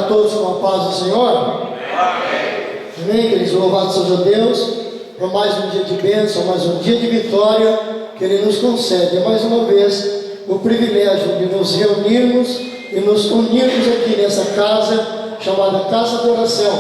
todos com a paz do Senhor? Amém, queridos? Louvado seja Deus por mais um dia de bênção, mais um dia de vitória que Ele nos concede. Mais uma vez, o privilégio de nos reunirmos e nos unirmos aqui nessa casa, chamada Casa de Oração,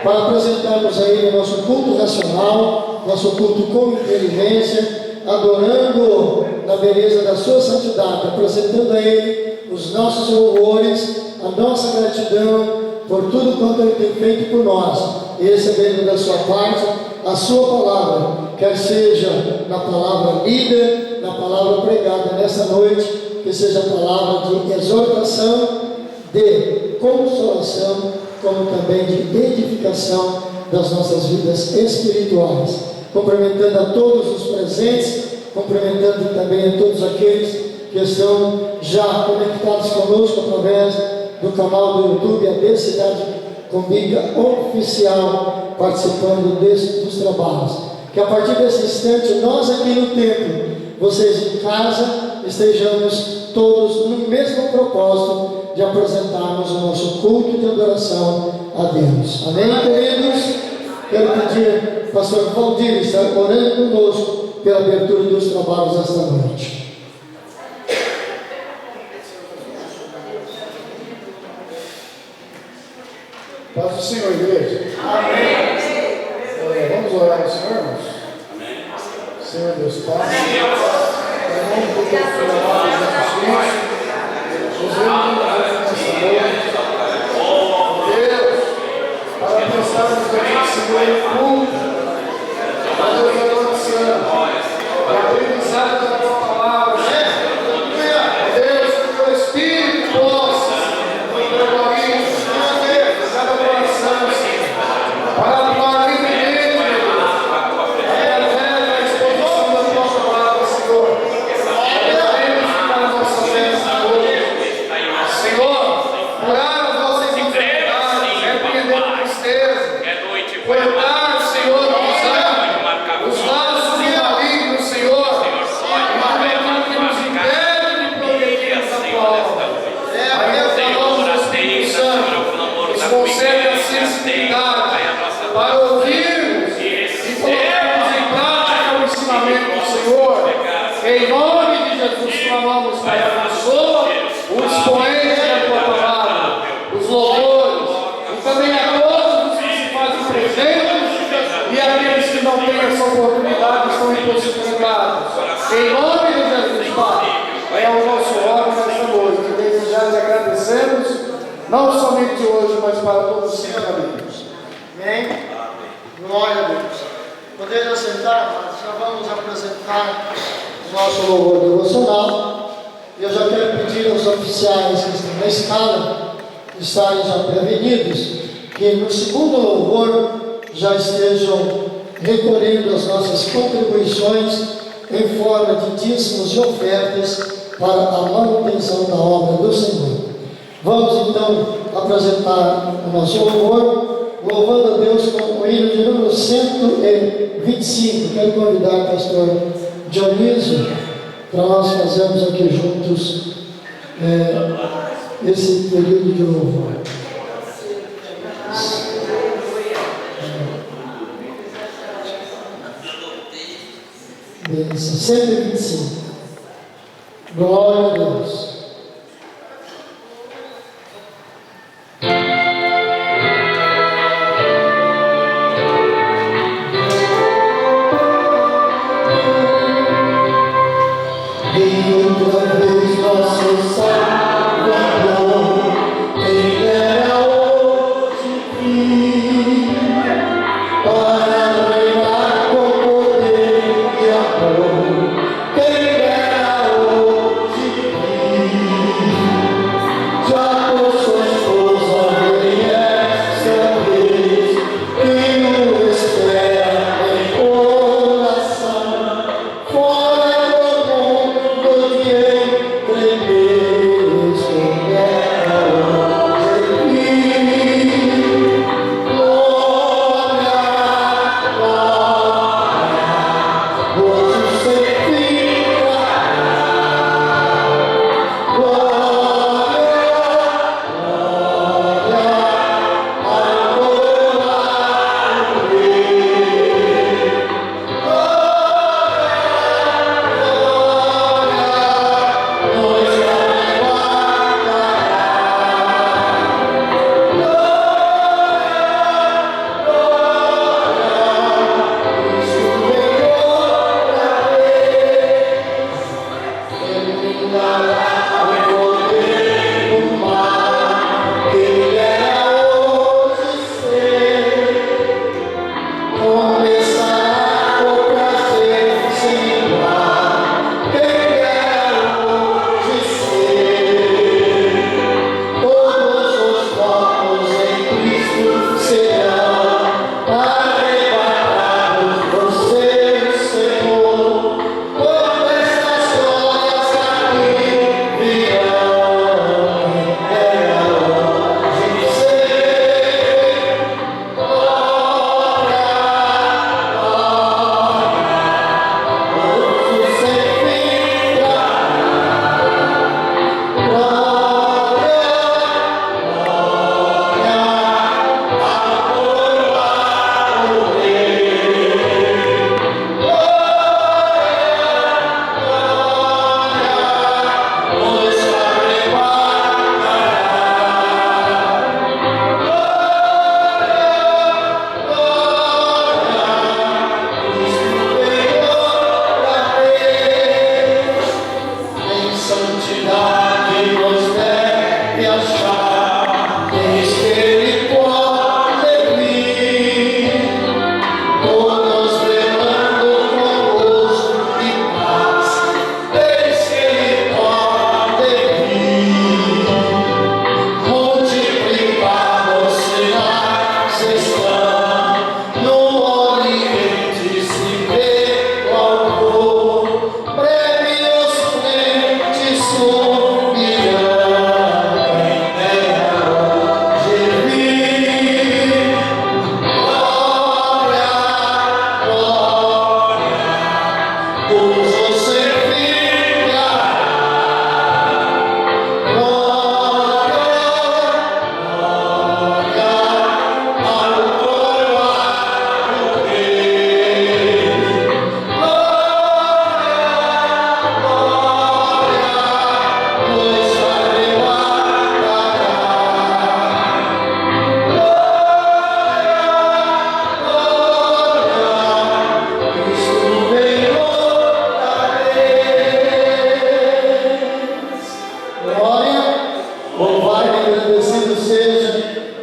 para apresentarmos a Ele nosso culto racional, nosso culto com inteligência, adorando na beleza da sua santidade, apresentando a Ele os nossos louvores, a nossa gratidão por tudo quanto Ele tem feito por nós, e recebendo da sua parte a sua palavra, quer seja na palavra lida, na palavra pregada nessa noite, que seja a palavra de exortação, de consolação, como também de edificação das nossas vidas espirituais. Cumprimentando a todos os presentes, cumprimentando também a todos aqueles que estão já conectados conosco através do canal do YouTube, a B Cidade Comigo Oficial, participando dos trabalhos. Que a partir desse instante, nós aqui no templo, vocês em casa, estejamos todos no mesmo propósito de apresentarmos o nosso culto de adoração a Deus. Amém, queridos? Quero pedir, pastor Valdir, estar orando conosco pela abertura dos trabalhos esta noite. Paz do Senhor, igreja. Amém. Vamos orar ao Senhor, irmãos? Amém. Senhor Deus Pai, em nome do teu filho amado Jesus Cristo, nos reunimos nessa noite, Deus, para prestarmos aqui, Senhor, o culto, a Deus da adoração, a aprendizado da tua palavra, Deus, que o teu Espírito possa, para atuar livremente, através da exposição da tua palavra, Senhor. Queremos para a nossa festa hoje, Senhor, curar as nossas enfermidades, repreender a tristeza, cortar, Senhor, os laços malignos, Senhor, e que nos impede de progredirmos a tua obra. Aí nós, Espírito Santo, nos concede a sensibilidade para ouvirmos e colocarmos em prática o ensinamento do Senhor. Em nome de Jesus, clamamos, Pai, abençoa os expoentes da tua palavra, os louvores, e também a todos os que se fazem presentes e aqueles que não têm essa oportunidade estão impossibilitados. Em nome de Jesus, Pai, é o nosso órgão nesta noite. Desde já te agradecemos, não somente hoje, mas para todos os seus amigos. Amém? Glória a Deus. Podemos assentar, mas já vamos apresentar o nosso louvor devocional. Eu já quero pedir aos oficiais que estão na escala estarem já prevenidos, que no segundo louvor já estejam recolhendo as nossas contribuições em forma de dízimos e ofertas para a manutenção da obra do Senhor. Vamos então apresentar o nosso louvor, louvando a Deus com o hino de número 125. Quero convidar o pastor Dionísio para nós fazermos aqui juntos esse período de louvor. 125. Glória a Deus. Quem dera hoje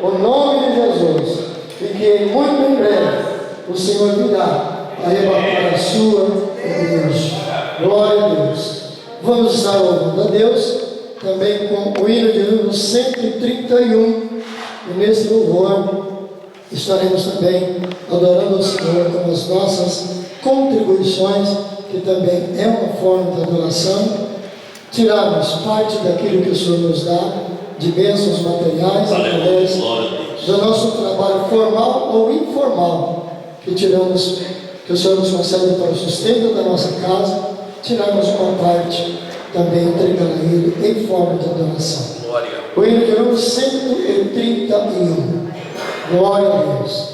o nome de Jesus, e que muito em breve o Senhor virá arrebatar a sua igreja. Glória a Deus. Vamos estar louvando a Deus também com o hino de número 131, e nesse louvor estaremos também adorando o Senhor com as nossas contribuições, que também é uma forma de adoração. Tirarmos parte daquilo que o Senhor nos dá, de bênçãos materiais, através do nosso trabalho formal ou informal, que tiramos, que o Senhor nos concede para o sustento da nossa casa, tirarmos uma parte também entregando a Ele em forma de adoração. O hino de número 131. Glória a Deus.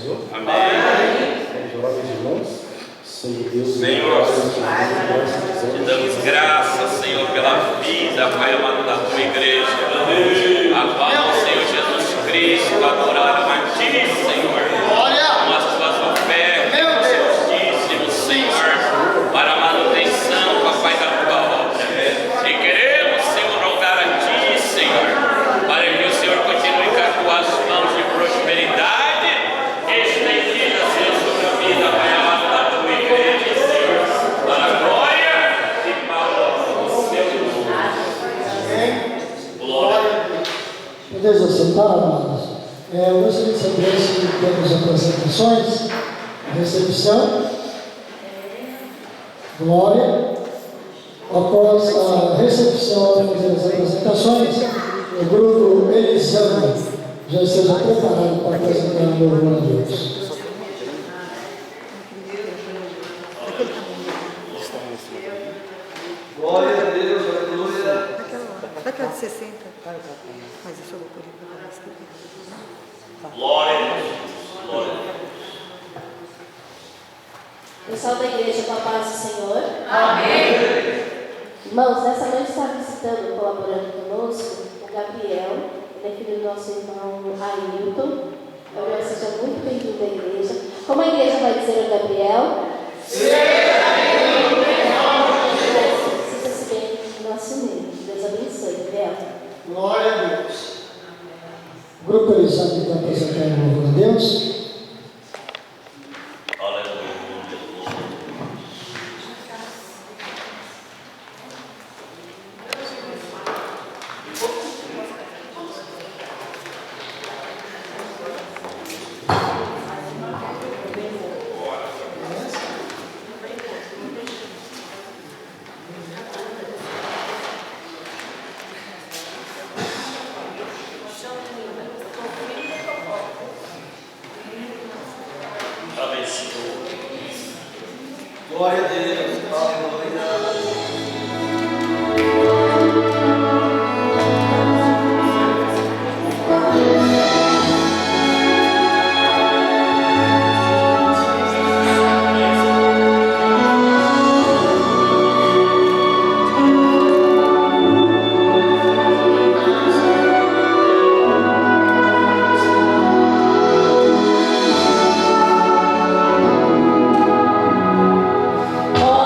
Senhor? Amém. Vamos orar, meus irmãos. Senhor Deus, Senhor, te te damos graças, Senhor, pela vida, Pai amado, da tua igreja. A qual, Senhor Jesus Cristo, adoraram a ti, Senhor. Com as tuas ofertas, com seus dízimos, Senhor, para a manutenção, Papai, da tua obra. E queremos, Senhor, rogar a ti, Senhor, para que o Senhor continue com as tuas mãos de prosperidade estendida, Senhor, sobre a vida, Pai amado, da tua igreja, Senhor, para a glória e para o seu nome. Glória. Podemos assentar, amados? Eu gostaria de saber se temos apresentações, recepção, glória. Após a recepção e fazer as apresentações, o grupo Elisama já esteja preparado para apresentar o louvor a Deus. Glória a Deus, aleluia. Daquela de 60. Mas eu só vou por aí. Glória a Deus. Glória a Deus. Pessoal da igreja, com a paz do Senhor. Amém. Irmãos, nessa noite está visitando, colaborando conosco, o Gabriel. Ele é filho do nosso irmão Ailton. Gabriel, seja muito bem-vindo à igreja. Como a igreja vai dizer ao Gabriel? Sinta-se bem no nosso meio. Deus abençoe, Gabriel. Glória a Deus. O grupo Elisama que está apresentando o louvor a Deus. Glória a Deus, aleluia. Oh,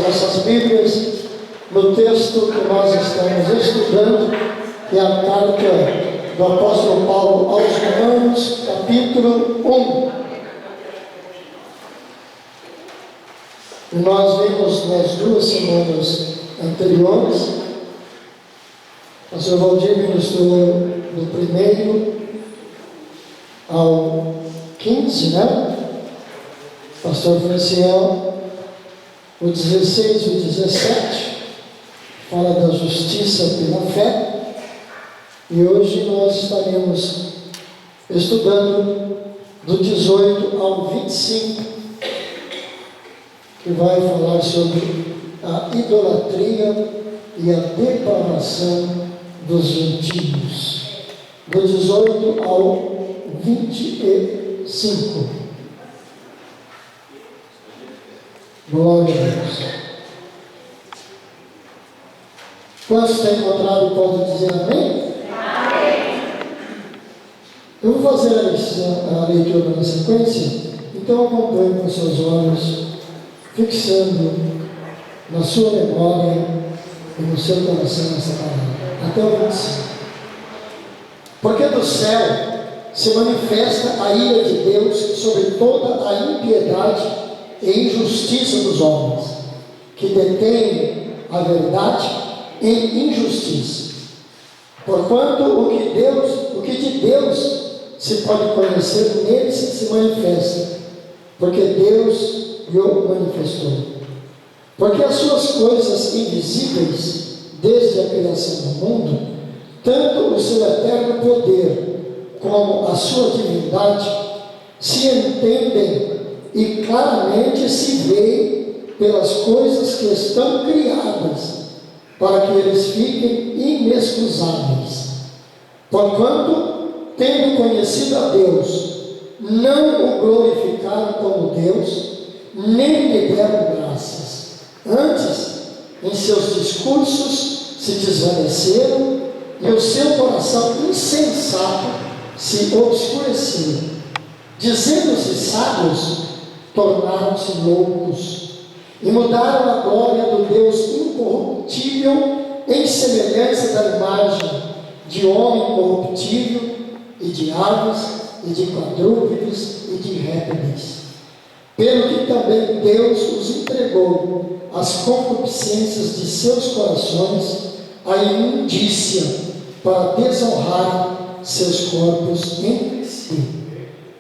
as nossas Bíblias no texto que nós estamos estudando, que é a carta do apóstolo Paulo aos Romanos, capítulo 1. E nós vimos nas 2 semanas anteriores, o pastor Valdir ministrou do 1º ao 15, né? Pastor Franciel, o 16 e o 17, fala da justiça pela fé. E hoje nós estaremos estudando do 18 ao 25, que vai falar sobre a idolatria e a depravação dos gentios. Do 18 ao 25. Glória a Deus. Quantos têm encontrado podem dizer amém? Amém. Eu vou fazer a leitura na sequência, então acompanhe com seus olhos, fixando na sua memória e no seu coração essa palavra. Até o 25. Porque do céu se manifesta a ira de Deus sobre toda a impiedade e injustiça dos homens, que detêm a verdade em injustiça. Porquanto o que de Deus se pode conhecer neles se manifesta, porque Deus o manifestou. Porque as suas coisas invisíveis, desde a criação do mundo, tanto o seu eterno poder como a sua divindade, se entendem e claramente se veem pelas coisas que estão criadas, para que eles fiquem inexcusáveis. Porquanto, tendo conhecido a Deus, não o glorificaram como Deus, nem lhe deram graças. Antes, em seus discursos se desvaneceram, e o seu coração insensato se obscureceu. Dizendo-se sábios, tornaram-se loucos, e mudaram a glória do Deus incorruptível em semelhança da imagem de homem corruptível, e de aves, e de quadrúpedes, e de répteis. Pelo que também Deus os entregou às concupiscências de seus corações, à imundícia, para desonrar seus corpos em si.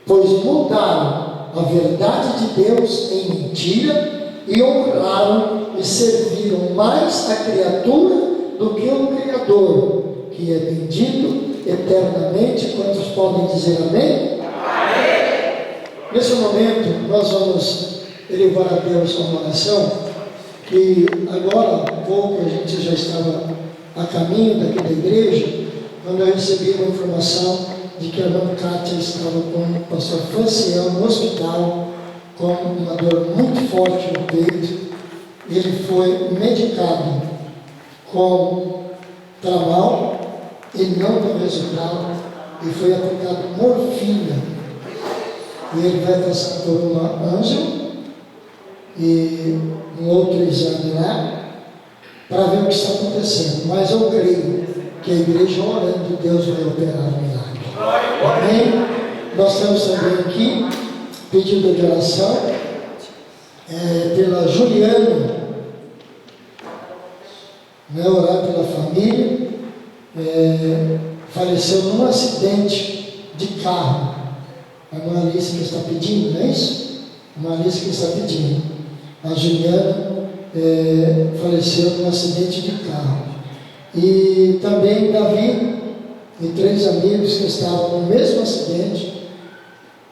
Pois mudaram a verdade de Deus em mentira, e honraram e serviram mais a criatura do que o Criador, que é bendito eternamente. Quantos podem dizer amém? Amém. Nesse momento, nós vamos elevar a Deus uma oração, que agora há pouco a gente já estava a caminho daqui da igreja, quando eu recebi uma informação de que a irmã Kátia estava com o pastor Franciel no hospital, com uma dor muito forte no peito. Ele foi medicado com Tramal, ele não deu resultado, e foi aplicado morfina. E ele vai passar por uma ângia e um outro exame lá, para ver o que está acontecendo. Mas eu creio que a igreja orando, Deus vai operar o milagre. Amém? Nós temos também aqui pedido de oração pela Juliana, né, orar pela família. Faleceu num acidente de carro. A irmã Alice que está pedindo, não é isso? A irmã Alice que está pedindo. A Juliana faleceu num acidente de carro. E também Davi e 3 amigos que estavam no mesmo acidente,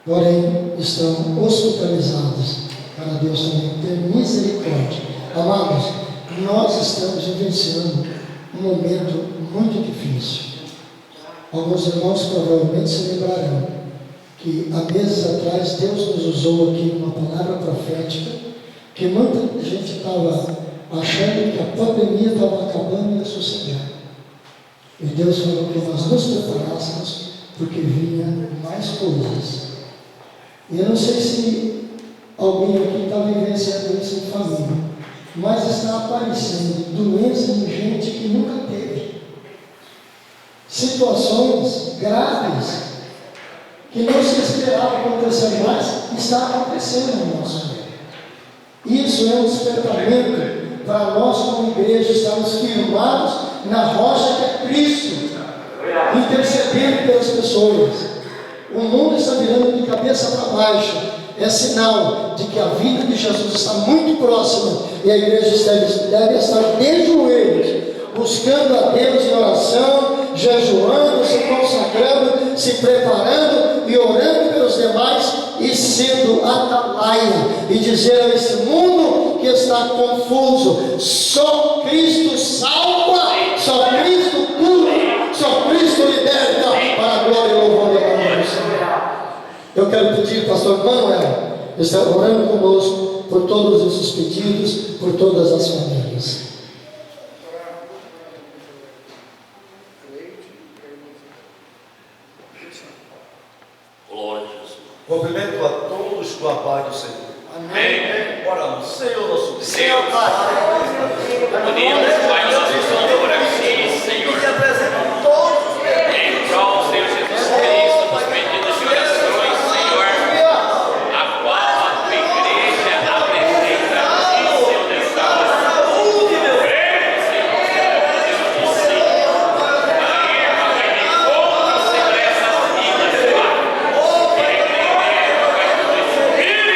porém estão hospitalizados. Para Deus também ter misericórdia. Amados, nós estamos vivenciando um momento muito difícil. Alguns irmãos provavelmente se lembrarão que há meses atrás Deus nos usou aqui uma palavra profética, que muita gente estava achando que a pandemia estava acabando e ia sossegar. E Deus falou que nós nos preparássemos, porque vinha mais coisas. E eu não sei se alguém aqui está vivenciando isso em família, mas está aparecendo doença em gente que nunca teve. Situações graves que não se esperava acontecer mais, está acontecendo no nosso meio. Isso é um despertamento para nós como igreja estarmos firmados na rocha que é Cristo, intercedendo pelas pessoas. O mundo está virando de cabeça para baixo. É sinal de que a vida de Jesus está muito próxima e a igreja deve estar de joelhos, buscando a Deus em oração, jejuando, se consagrando, se preparando e orando pelos demais e sendo atalaia e dizer a esse mundo que está confuso: só Cristo salva, só Cristo cura, só Cristo liberta, para a glória e louvor da glória do Senhor. Eu quero pedir, pastor Manuel, está orando conosco por todos esses pedidos, por todas as famílias. Glória a Jesus. Cumprimento a todos com a paz do Senhor. Amém. Oramos, Senhor nosso Deus. Senhor, unimos, Pai, nossas mãos por aqui, Senhor. Te apresento todos os Em prol, Senhor Jesus Cristo, dos pedidos de orações, Senhor, a qual a tua igreja apresenta a ti, Senhor, nesta hora. saúde, meu Deus. Deus, Senhor, a irmã vai de encontro, Senhor, essas vidas, Pai. Que a igreja vai do Espírito de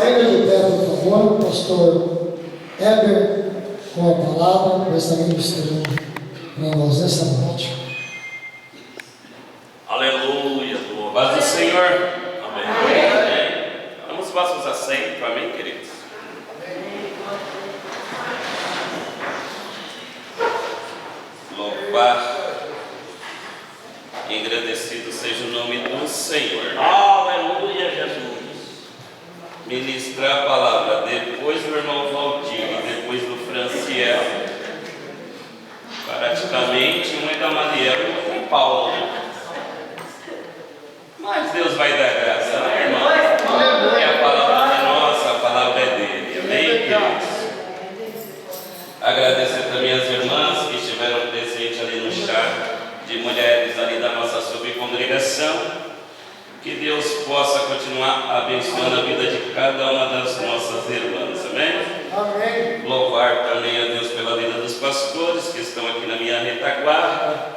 Ainda de pé, por favor, o pastor Heber, com a palavra, vai estar ministrando para nós nesta noite. Aleluia, louvado o Senhor. Amém. Amém. Vamos para os assentos, amém, queridos? Louvar e agradecido seja o nome do Senhor. Aleluia, Jesus. Ministrar a palavra depois do irmão Valdir e depois do Franciel. Praticamente um é Gamaliel e outro é Paulo. Mas Deus vai dar graça, né, irmão? Porque a palavra não é nossa, a palavra é dele. Amém, queridos? Agradecer também as irmãs que estiveram presentes ali no chá de mulheres ali da nossa subcongregação. Que Deus possa continuar abençoando a vida de cada uma das nossas irmãs. Amém? Amém. Louvar também a Deus pela vida dos pastores que estão aqui na minha retaguarda,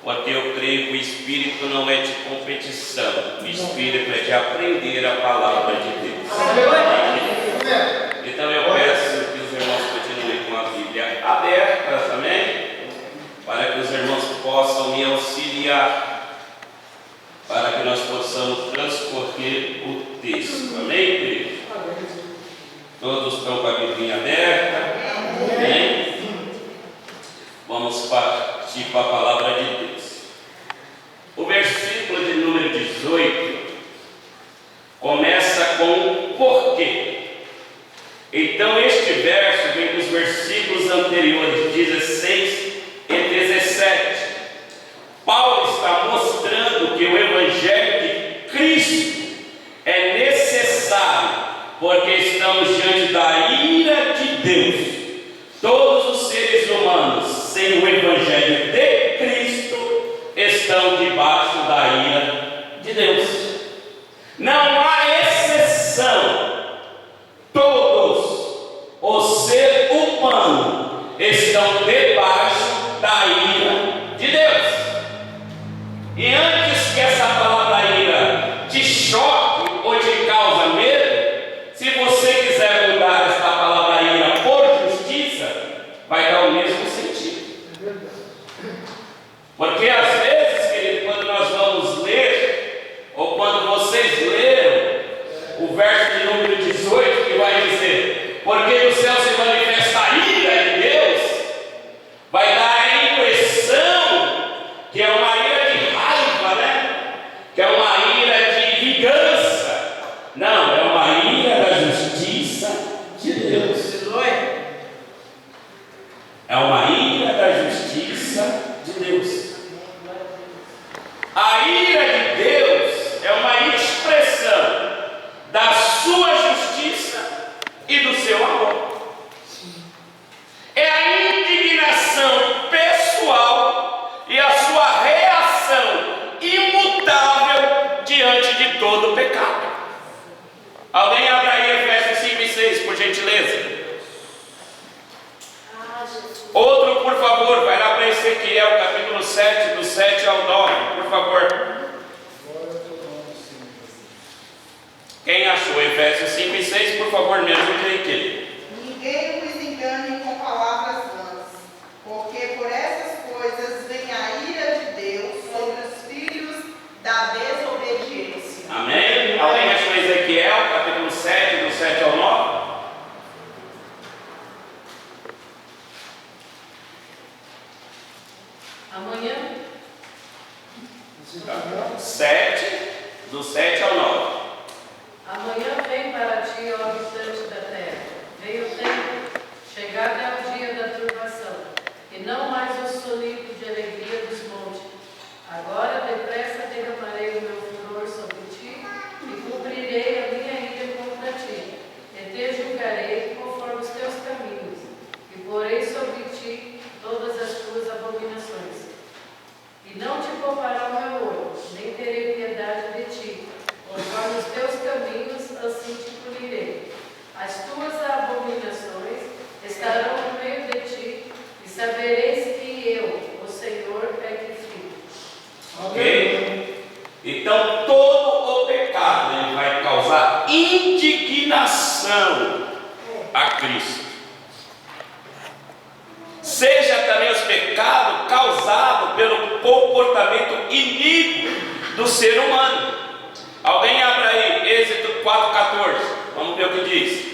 porque eu creio que o Espírito não é de competição, o Espírito é de aprender a palavra de Deus. Então eu peço que os irmãos continuem com a Bíblia aberta também, para que os irmãos possam me auxiliar, para que nós possamos transcorrer o texto. Amém, querido? Todos estão com a Bíblia aberta? Amém? Vamos partir para a palavra de Deus. O versículo de número 18 começa com um porquê. Então este verso vem dos versículos anteriores, 16 e 17. Paulo está mostrando que o Evangelho de Cristo é necessário, porque estamos diante da ira de Deus. Todos os seres humanos, sem o Evangelho de Cristo, estão debaixo da ira de Deus. Não há exceção. Todos os seres humanos estão debaixo da ira de Deus. E antes que essa palavra ira te choque ou te cause medo, se você quiser mudar essa palavra ira por justiça, vai dar o mesmo sentido. Porque às vezes, querido, quando nós vamos ler, ou quando vocês leram o verso de número 18, que vai dizer: porque no céu se manifesta a ira de Deus, vai dar a impressão gentileza. Outro, por favor, vai lá para Ezequiel, capítulo 7, do 7 ao 9, por favor. Quem achou Efésios 5 e 6, por favor, me ajude aí, querido. Ninguém vos engane com palavras vãs, porque por essas coisas vem a ira de Deus sobre os filhos da desobediência. Amém? Alguém achou Ezequiel, capítulo 7, do 7 ao 9? Amanhã, 7, do 7 ao 9. amanhã vem para ti, ó habitante da terra. Veio o tempo, chegado é o dia da turbação, e não mais o sonido de alegria dos montes. Agora depressa derramarei o meu furor sobre ti, e cumprirei a minha ira contra ti, e te julgarei conforme os teus caminhos, e porei sobre ti todas as tuas abominações. E não te poupará o meu olho, nem terei piedade de ti, conforme os teus caminhos, assim te punirei. As tuas abominações estarão no meio de ti, e sabereis que eu, o Senhor, é que fiz. Ok? Então, todo o pecado ele vai causar indignação a Cristo. Seja também os pecados causados pelo comportamento iníquo do ser humano. Alguém abra aí, Êxodo 4,14. Vamos ver o que diz.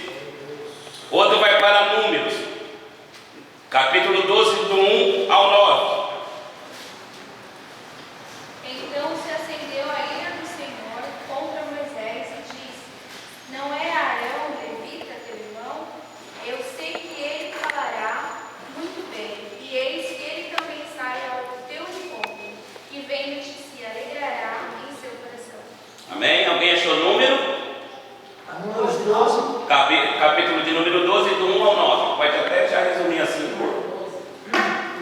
Outro vai para Números, capítulo 12, do 1 ao 9. Então se acendeu a ira do Senhor contra Moisés e disse: Não é Arão o levita teu irmão? Eu sei que ele falará muito bem, e eis que ele também sai ao teu encontro, e vendo-te se alegrará em seu coração. Amém? Alguém achou o número? Números 12. Capítulo de número 12, do 1 ao 9. Pode até já resumir assim.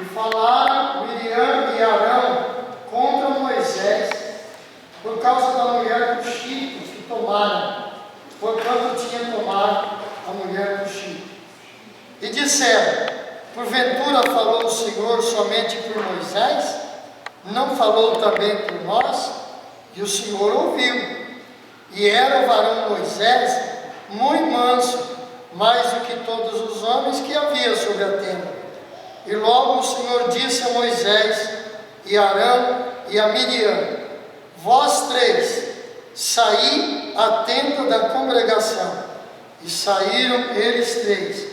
E falaram Miriam e Arão contra Moisés por causa da mulher Cuxita que tomaram, porquanto tinha tomado a mulher Cuxita. E disseram: Porventura falou o Senhor somente por Moisés? Não falou também por nós? E o Senhor ouviu. E era o varão Moisés muito manso, mais do que todos os homens que havia sobre a tenda. E logo o Senhor disse a Moisés e a Arão e a Miriam: Vós três, saí à tenda da congregação. E saíram eles três.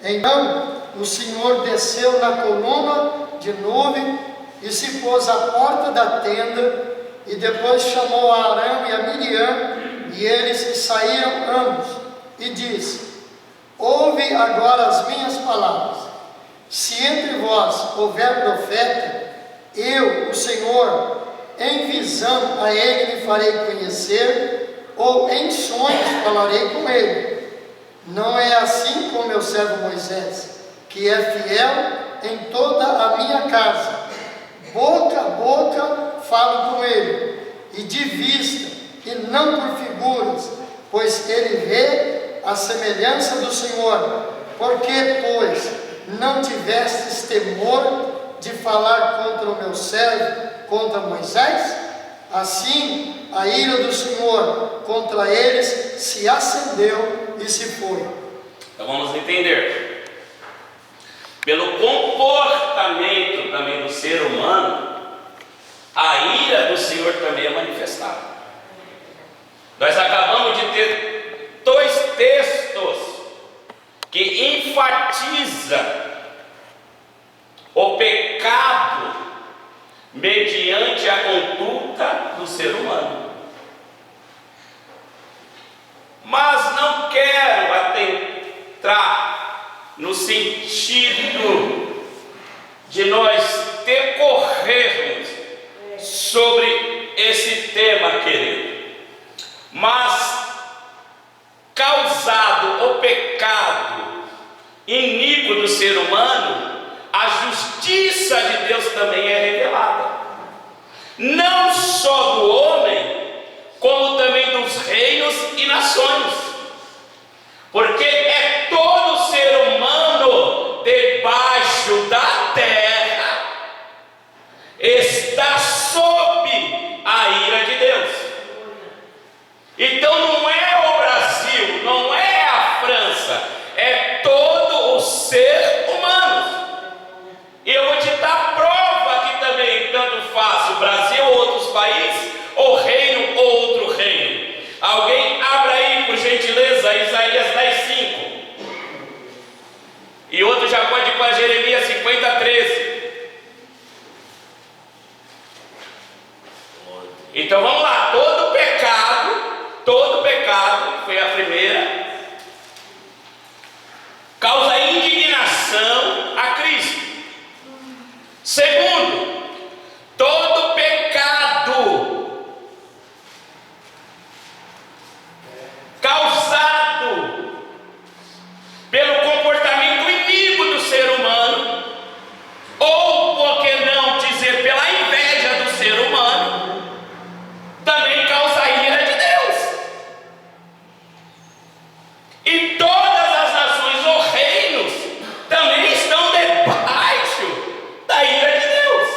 Então o Senhor desceu na coluna de nuvem e se pôs à porta da tenda, e depois chamou a Arão e a Miriam, e eles saíram ambos, e disse: Ouve agora as minhas palavras. Se entre vós houver profeta, eu, o Senhor, em visão a ele me farei conhecer, ou em sonhos falarei com ele. Não é assim com meu servo Moisés, que é fiel em toda a minha casa. Boca a boca falo com ele, e de vista, e não por figuras, pois ele vê a semelhança do Senhor. Porque, pois, não tivestes temor de falar contra o meu servo, contra Moisés? Assim, a ira do Senhor contra eles se acendeu e se foi. Então vamos entender. Pelo comportamento também do ser humano, a ira do Senhor também é manifestada. Nós acabamos de ter dois textos que enfatizam o pecado mediante a conduta do ser humano. Mas não quero adentrar no sentido de nós decorrermos sobre esse tema, querido. Mas, causado o pecado iníquo do ser humano, a justiça de Deus também é revelada. Não só do homem, como também dos reinos e nações. Porque é todo sob a ira de Deus. Então não é o Brasil, não é a França, é todo o ser humano. E eu vou te dar prova que também tanto faz o Brasil ou outros países, ou reino ou outro reino. Alguém abra aí, por gentileza, Isaías 10:5. E outro já pode ir para Jeremias 50:13. Então vamos lá, todo pecado, foi a primeira, causa indignação a Cristo. Segundo, todo pecado causado pelo comportamento iníquo do ser humano, ou por que não dizer pela inveja do ser humano, também causa a ira de Deus. E todas as nações ou reinos também estão debaixo da ira de Deus.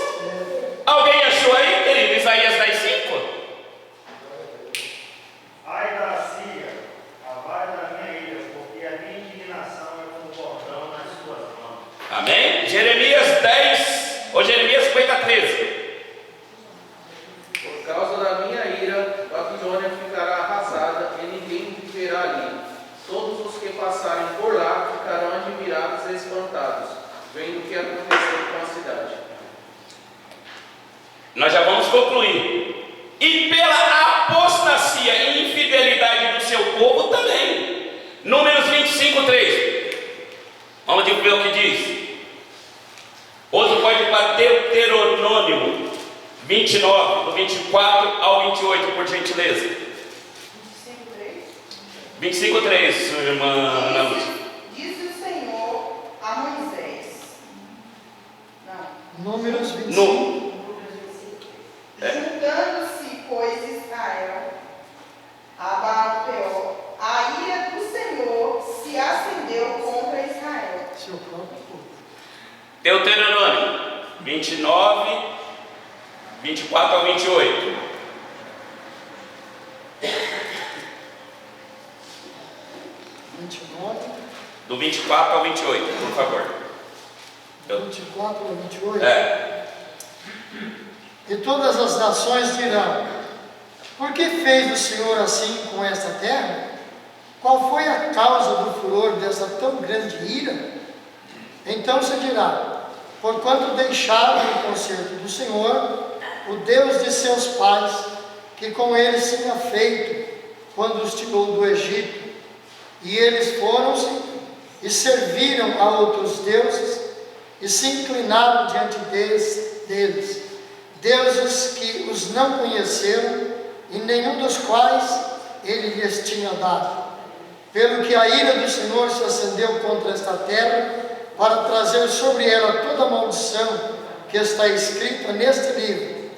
Alguém achou aí, querido, Isaías 10:5? Ai da Síria, avare da minha ira, porque a minha indignação é como cordão nas suas mãos. Amém? Jeremias 10, ou Jeremias 50:13. Por causa da minha ira, Babilônia ficará arrasada e ninguém viverá ali. Todos os que passarem por lá ficarão admirados e espantados, vendo o que aconteceu com a cidade. Nós já vamos concluir. E pela apostasia e infidelidade do seu povo também. Números 25:3. Vamos ver o que diz. Outro pode ir para Deuteronômio 29, do 24 ao 28, por gentileza. 25:3, irmã Ana Lúcia. Disse o Senhor a Moisés. Não. Números 25. Juntando-se, pois, Israel a Baal-peor, a ira do Senhor se acendeu contra Israel. Seu próprio povo. Deuteronômio 29, 24 ao 28. Do 24 ao 28, por favor. 24 ao 28. É. E todas as nações dirão: por que fez o Senhor assim com esta terra? Qual foi a causa do furor dessa tão grande ira? Então se dirá: porquanto deixaram o conserto do Senhor, o Deus de seus pais, que com eles tinha feito quando os tirou do Egito. E eles foram-se e serviram a outros deuses e se inclinaram diante deles, deuses que os não conheceram e nenhum dos quais ele lhes tinha dado. Pelo que a ira do Senhor se acendeu contra esta terra, para trazer sobre ela toda a maldição que está escrita neste livro.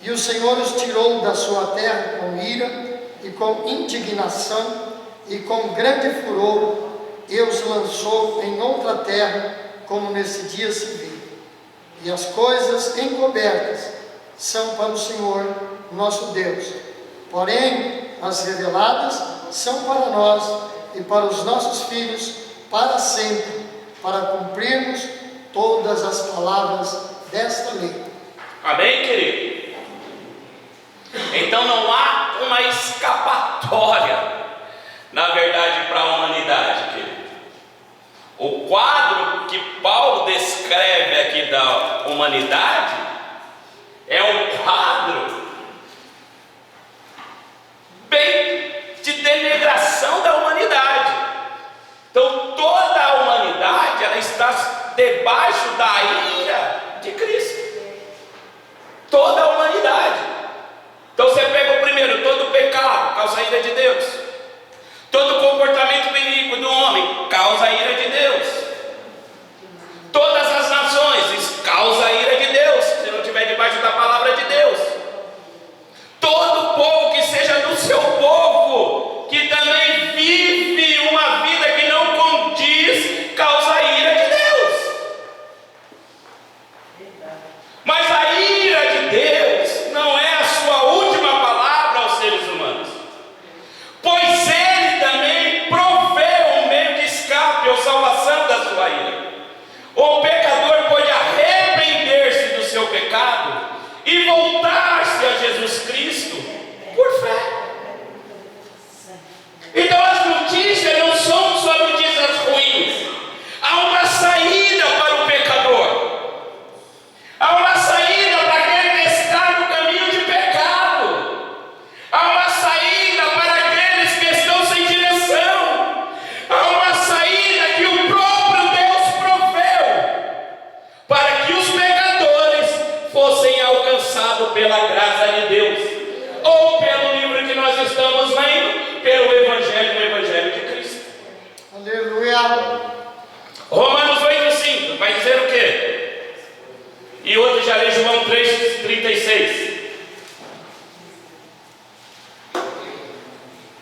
E o Senhor os tirou da sua terra com ira e com indignação e com grande furor, e os lançou em outra terra, como nesse dia se vê. E as coisas encobertas são para o Senhor nosso Deus, porém as reveladas são para nós e para os nossos filhos para sempre, para cumprirmos todas as palavras desta lei. Amém, querido? Então não há uma escapatória, na verdade, para a humanidade, querido. O quadro que Paulo descreve aqui da humanidade é um quadro bem de denegação da humanidade. Então toda a humanidade ela está debaixo da ira de Cristo. Toda a humanidade. Então você pega o primeiro, todo pecado causa a ira de Deus. Todo comportamento iníquo do homem causa a ira de Deus. Todas as nações causa a ira de Deus, se não estiver debaixo da palavra de Deus. Todo povo que seja do seu povo, que também vive uma vida que não condiz, causa a ira de Deus. Mas a ira de Deus alcançado pela graça de Deus, ou pelo livro que nós estamos lendo, pelo Evangelho, o Evangelho de Cristo. Aleluia. Romanos 8,5 vai dizer o quê? E outro já lê João 3,36.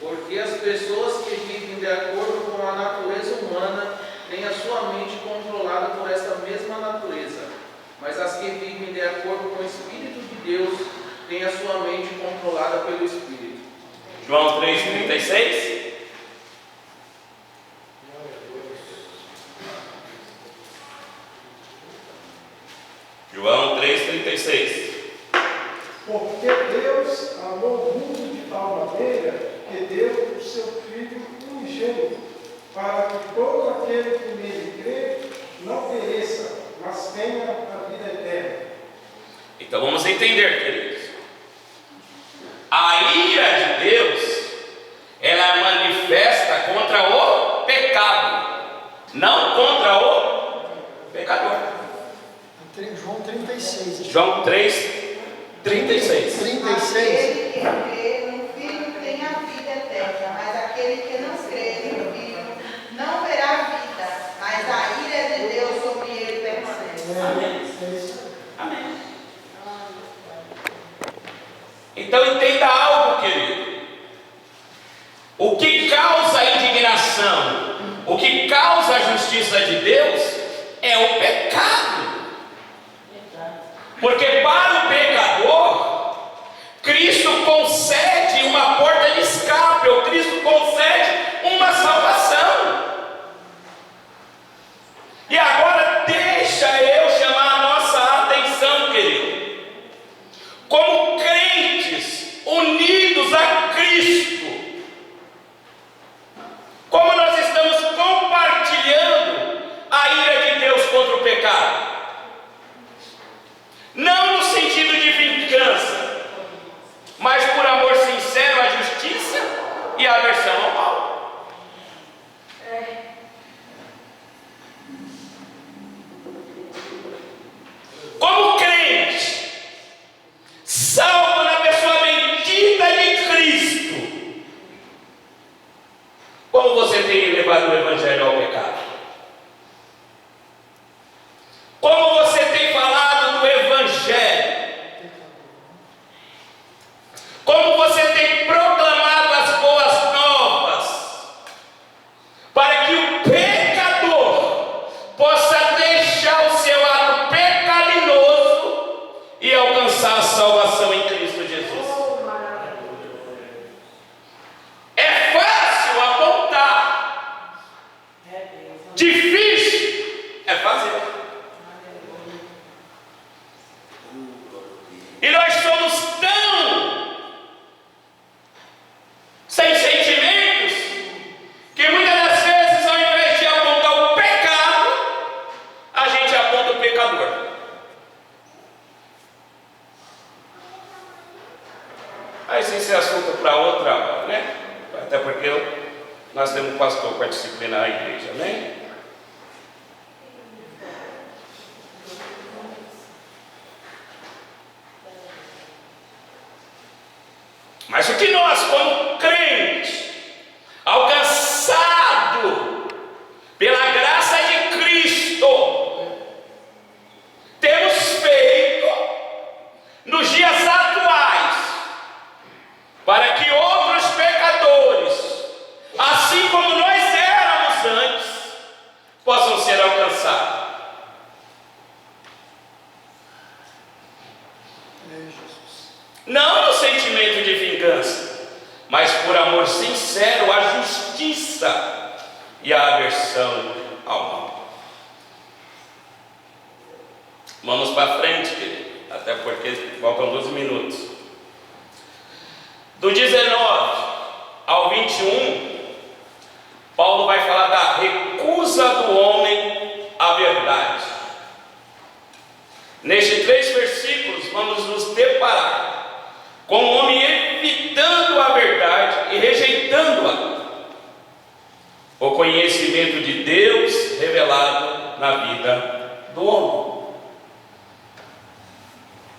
Porque as pessoas que vivem de acordo com a natureza humana têm a sua mente controlada por esta mesma natureza, mas as que vivem de acordo com o Espírito de Deus têm a sua mente controlada pelo Espírito. João 3,36. João 3,36. Porque Deus amou o mundo de tal maneira que deu o seu Filho unigênito, para que todo aquele que nele crê não pereça, mas tenha a vida eterna. Então vamos entender, queridos. A ira de Deus, ela manifesta contra o pecado, não contra o pecador. João 36. João 3:36. 36. Aquele que crê no Filho tem a vida eterna, mas aquele que não crê no Filho não verá vida, mas a ira de Deus sobre ele permanece. Amém. Então entenda algo, querido. O que causa a indignação, o que causa a justiça de Deus é o pecado. Porque para o pecador, Cristo concede uma porta de escape, ou Cristo concede uma salvação. E agora deixa eu chamar a nossa atenção, querido. Como crentes unidos a Cristo, como nós estamos compartilhando a ira de Deus contra o pecado. Não no sentido de vingança, mas por amor sincero à justiça e aversão ao mal. Como crente, salvo na pessoa bendita de Cristo, como você tem levado o Evangelho ao pecado? Como você tem falado do Evangelho? Como você tem proclamado as boas novas, para que o pecador possa deixar o seu ato pecaminoso e alcançar a salvação em Cristo Jesus? É fácil apontar, difícil é fazer. E nós somos tão sem sentimentos que muitas das vezes, ao invés de apontar o pecado, a gente aponta o pecador. Mas esse é assunto para outra hora, né? Até porque nós temos um pastor para disciplinar a igreja, né? Mas o que nós, como crentes, alcançado pela graça de Cristo, temos feito nos dias atuais, para que outros pecadores, assim como nós éramos antes, possam ser alcançados? Não no sentimento de vingança, mas por amor sincero à justiça e à aversão ao mal. Vamos para frente, querido, até porque faltam 12 minutos. Do 19 ao 21, Paulo vai falar da recusa do homem à verdade. Nestes 3 versículos, vamos nos deparar com o homem evitando a verdade e rejeitando-a. O conhecimento de Deus revelado na vida do homem.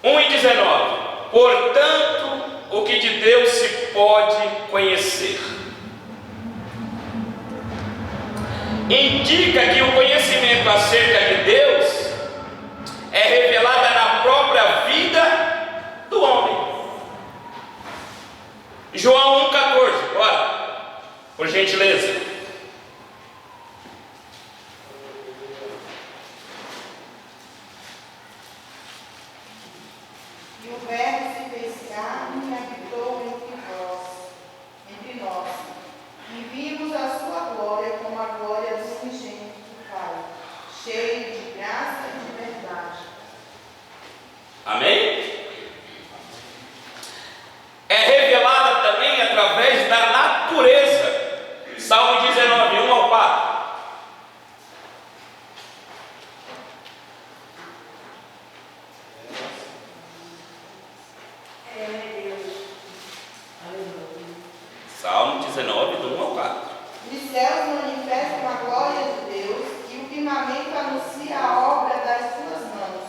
1:19. Portanto, o que de Deus se pode conhecer indica que o conhecimento acerca de Deus é revelado na própria vida do homem. João 1,14, bora, por gentileza. E o Verbo se fez carne e habitou entre nós. E vimos a sua glória como a glória do unigênito do Pai, cheio de graça e de verdade. Amém? É revelada também através da natureza. Salmo 19, 1 ao 4. Salmo 19, do 1 ao 4. Os céus manifestam a glória de Deus e o firmamento anuncia a obra das suas mãos.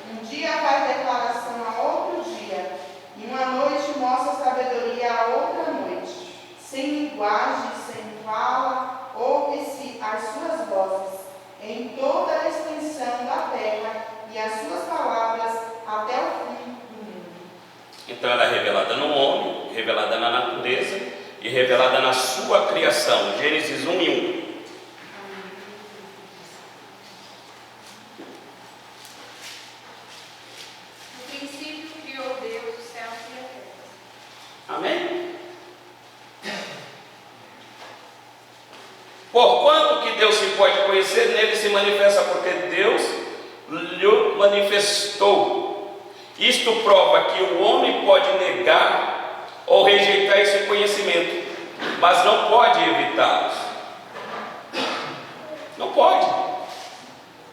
Um dia faz declaração a outro dia, e uma noite mostra sabedoria a outra noite. Sem linguagem, sem fala, ouve-se as suas vozes em toda a extensão da terra e as suas palavras até o fim do mundo. Então ela é revelada no homem, revelada na natureza e revelada na sua criação. Gênesis 1 e 1. No princípio criou Deus os céus e a terra. Amém? Porquanto que Deus se pode conhecer, nele se manifesta, porque Deus lhe manifestou. Isto prova que o homem pode negar ou rejeitar esse conhecimento, mas não pode evitá-los. Não pode.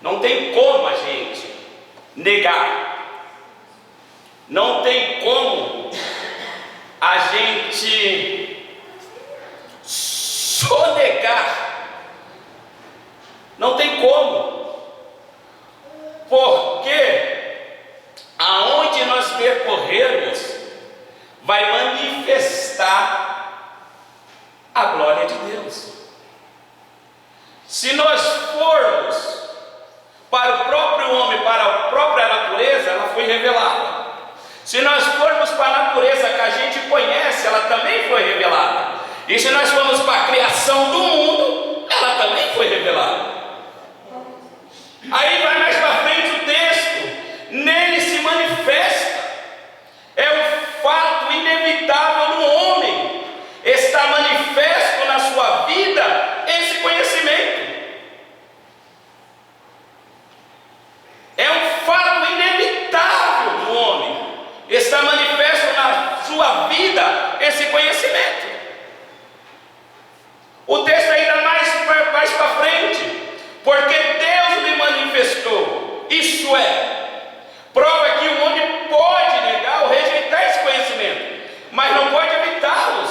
Não tem como a gente negar. Não tem como a gente sonegar. Não tem como. Porque aonde nós percorrermos vai manifestar a glória de Deus. Se nós formos para o próprio homem, para a própria natureza, ela foi revelada. Se nós formos para a natureza que a gente conhece, ela também foi revelada. E se nós formos para a criação do mundo, ela também foi revelada. Aí vai mais para frente o texto, nele se manifesta. É um fato inevitável no homem, está manifesto na sua vida esse conhecimento. É um fato inevitável no homem, está manifesto na sua vida esse conhecimento. O texto ainda mais para frente, porque Deus lhe manifestou, isso é, prova que o homem pode negar ou rejeitar esse conhecimento, mas não pode evitá-los.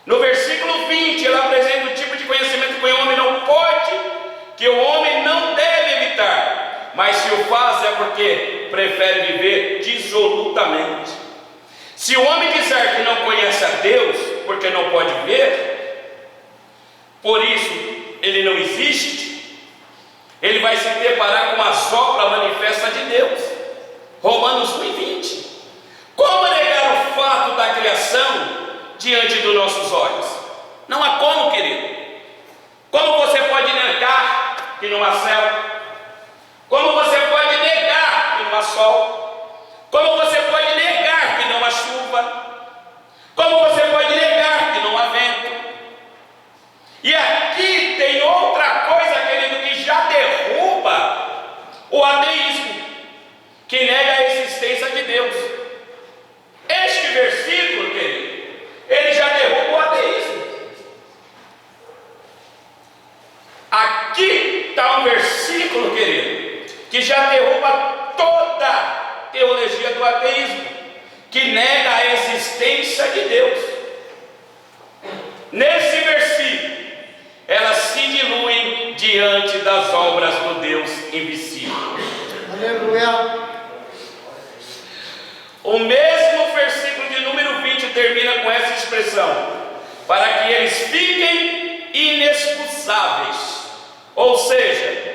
No versículo 20, ele apresenta o tipo de conhecimento que o homem não pode, que o homem não deve evitar, mas se o faz é porque prefere viver dissolutamente. Se o homem disser que não conhece a Deus, porque não pode ver, por isso ele não existe, ele vai se deparar com a sopra manifesta de Deus. Romanos 1:20. Como negar o fato da criação diante dos nossos olhos? Não há como, querido. Como você pode negar que não há céu? Como você pode negar que não há sol? Como você pode negar que não há chuva? Como você pode negar que não há vento? E aqui tem outra coisa, querido, que já derruba o ateísmo, que nega a existência de Deus. Este versículo, querido, ele já derruba o ateísmo. Aqui está um versículo, querido, que já derruba toda a teologia do ateísmo, que nega a existência de Deus. Nesse versículo, elas se diluem diante das obras do Deus invisível. Aleluia. O mesmo versículo de número 20 termina com essa expressão: para que eles fiquem inexcusáveis. Ou seja,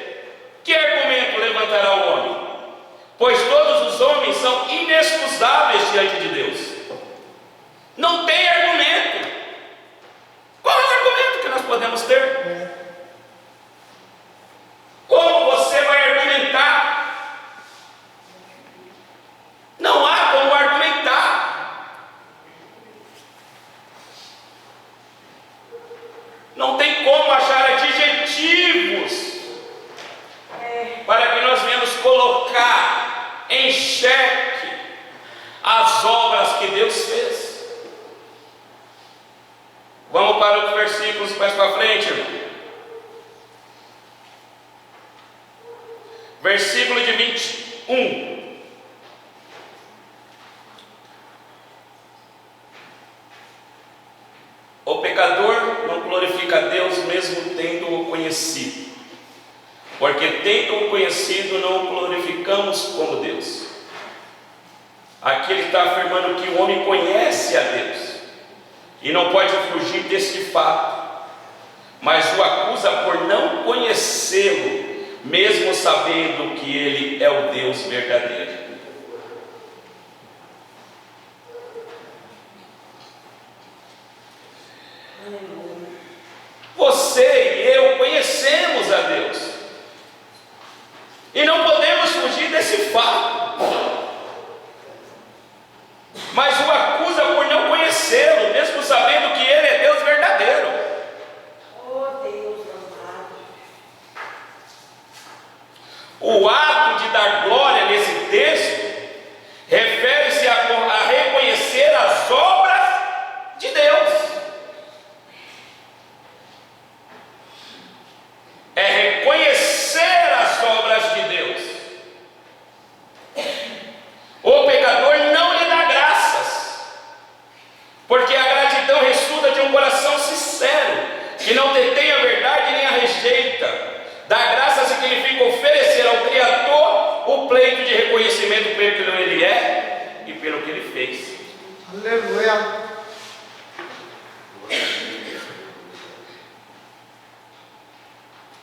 que argumento levantará o homem? Pois todos os homens são inexcusáveis diante de Deus. Não tem argumento. Qual é o argumento que nós podemos ter? Como você vai argumentar? Não há como argumentar. Não tem como achar adjetivos para que nós venhamos colocar em xeque as obras que Deus fez. Vamos para os versículos mais para frente, irmão. Versículo de 21. O pecador não glorifica a Deus mesmo tendo-o conhecido, porque tendo-o conhecido não o glorificamos como Deus. Aqui ele está afirmando que o homem conhece a Deus e não pode fugir deste fato, mas o acusa por não conhecê-lo, mesmo sabendo que ele é o Deus verdadeiro. Você e eu conhecemos a Deus e não podemos fugir desse fato, mas o acusa por não conhecê-lo, mesmo sabendo que ele é Deus verdadeiro. Oh Deus amado. O ato de dar glória nesse texto refere-se a reconhecer as obras de Deus. É reconhecer as obras de Deus. O pecador não lhe dá graças, porque a gratidão resulta de um coração sincero, que não detém a verdade nem a rejeita. Dar graça significa oferecer ao Criador o pleito de reconhecimento pelo que ele é e pelo que ele fez. Aleluia.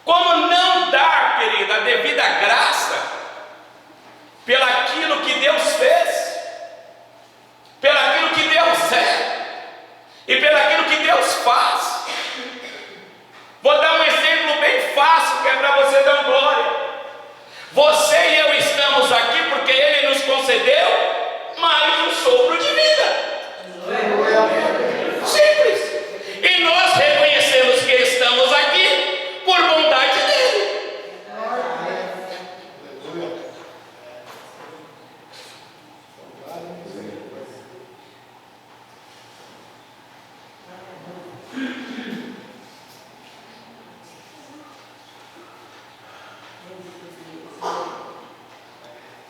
Como não dar, querida, a devida graça pelaquilo que Deus fez, pelaquilo que Deus é e pelaquilo que Deus faz? Vou dar um exemplo bem fácil que é para você dar glória. Você e eu estamos aqui porque Ele nos concedeu mais um sopro de vida. Simples. E nós reconhecemos que estamos aqui por bondade dele.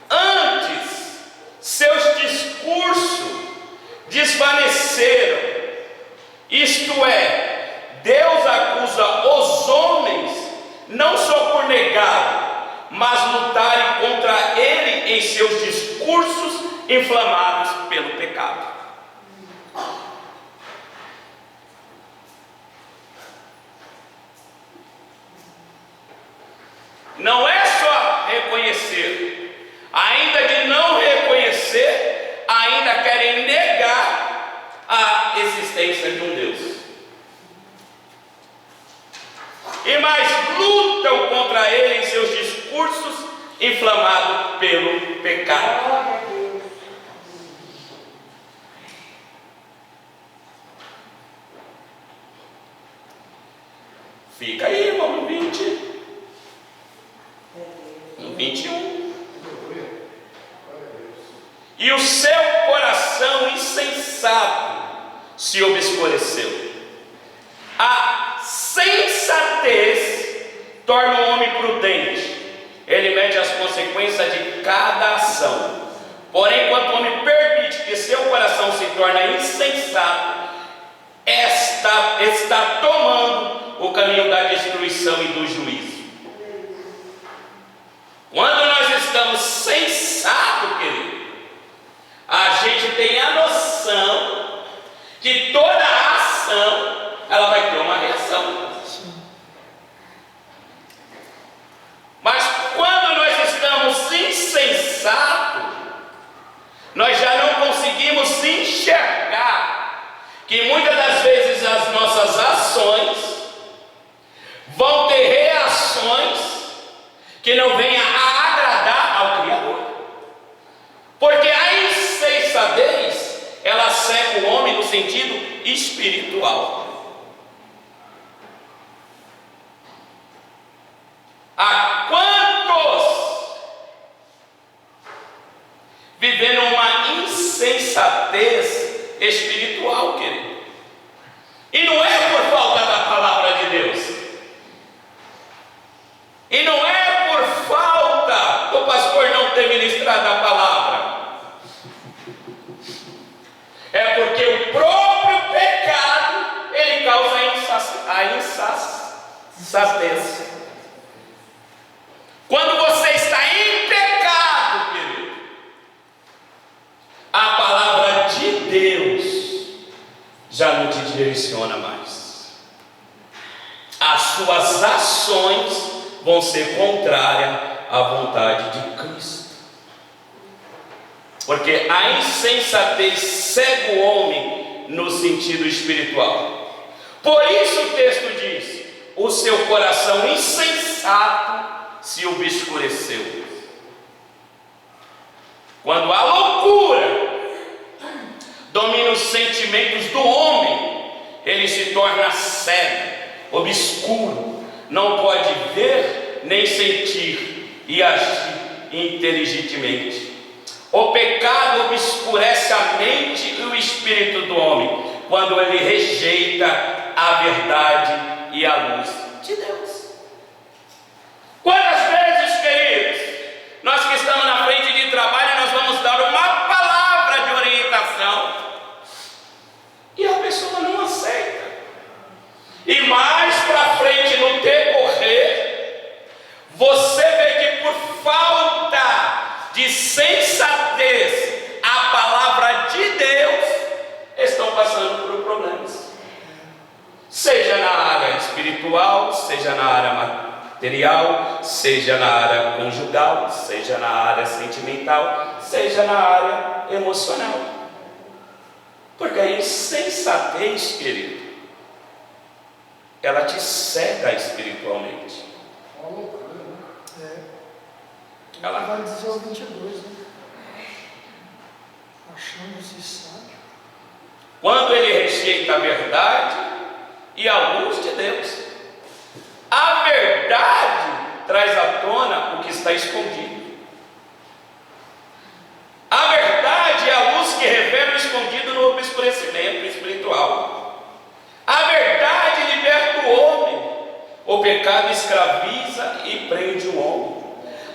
Antes, seus discursos desvaneceram. Isto é, Deus acusa os homens não só por negar, mas lutarem contra Ele em seus discursos inflamados pelo pecado. Não é só reconhecer, ainda de não reconhecer, ainda querem negar a existência de um Deus. E mais lutam contra Ele em seus discursos inflamados pelo pecado. Fica aí, irmão, no 20. No 21. E o seu coração insensato se obscureceu. A sensatez torna o homem prudente. Ele mede as consequências de cada ação. Porém, quando o homem permite que seu coração se torne insensato, está tomando o caminho da destruição e do juízo. Quando nós estamos sensatos, querido, a que toda ação ela vai ter uma reação. Mas quando nós estamos insensatos, nós já não conseguimos enxergar que muitas das vezes as nossas ações vão ter reações que não venham a agradar ao Criador. Porque a insensatez, ela cega o homem no sentido espiritual. Há quantos vivendo uma insensatez espiritual, querido? E não é por falta da palavra de Deus. E não é por falta do pastor não ter ministrado a palavra. É porque o próprio pecado, ele causa a insensatez. Quando você está em pecado, querido, a palavra de Deus já não te direciona mais. As suas ações vão ser contrárias à vontade de Cristo. Porque a insensatez cega o homem no sentido espiritual. Por isso o texto diz: o seu coração insensato se obscureceu. Quando a loucura domina os sentimentos do homem, ele se torna cego, obscuro, não pode ver nem sentir e agir inteligentemente. O pecado obscurece a mente e o espírito do homem quando ele rejeita a verdade e a luz de Deus. Quantas vezes, queridos, nós que estamos na frente de trabalho, nós vamos dar uma palavra de orientação e a pessoa não aceita. E mais para frente no decorrer, você vê que por falta de sensatez, a palavra de Deus, estão passando por problemas. Seja na área espiritual, seja na área material, seja na área conjugal, seja na área sentimental, seja na área emocional. Porque a insensatez, querido, ela te cega espiritualmente. Ela vai dizer o 22, né? Achando-se sábio. Quando ele rejeita a verdade e a luz de Deus. A verdade traz à tona o que está escondido. A verdade é a luz que revela o escondido no obscurecimento espiritual. A verdade liberta o homem. O pecado escraviza e prende o homem.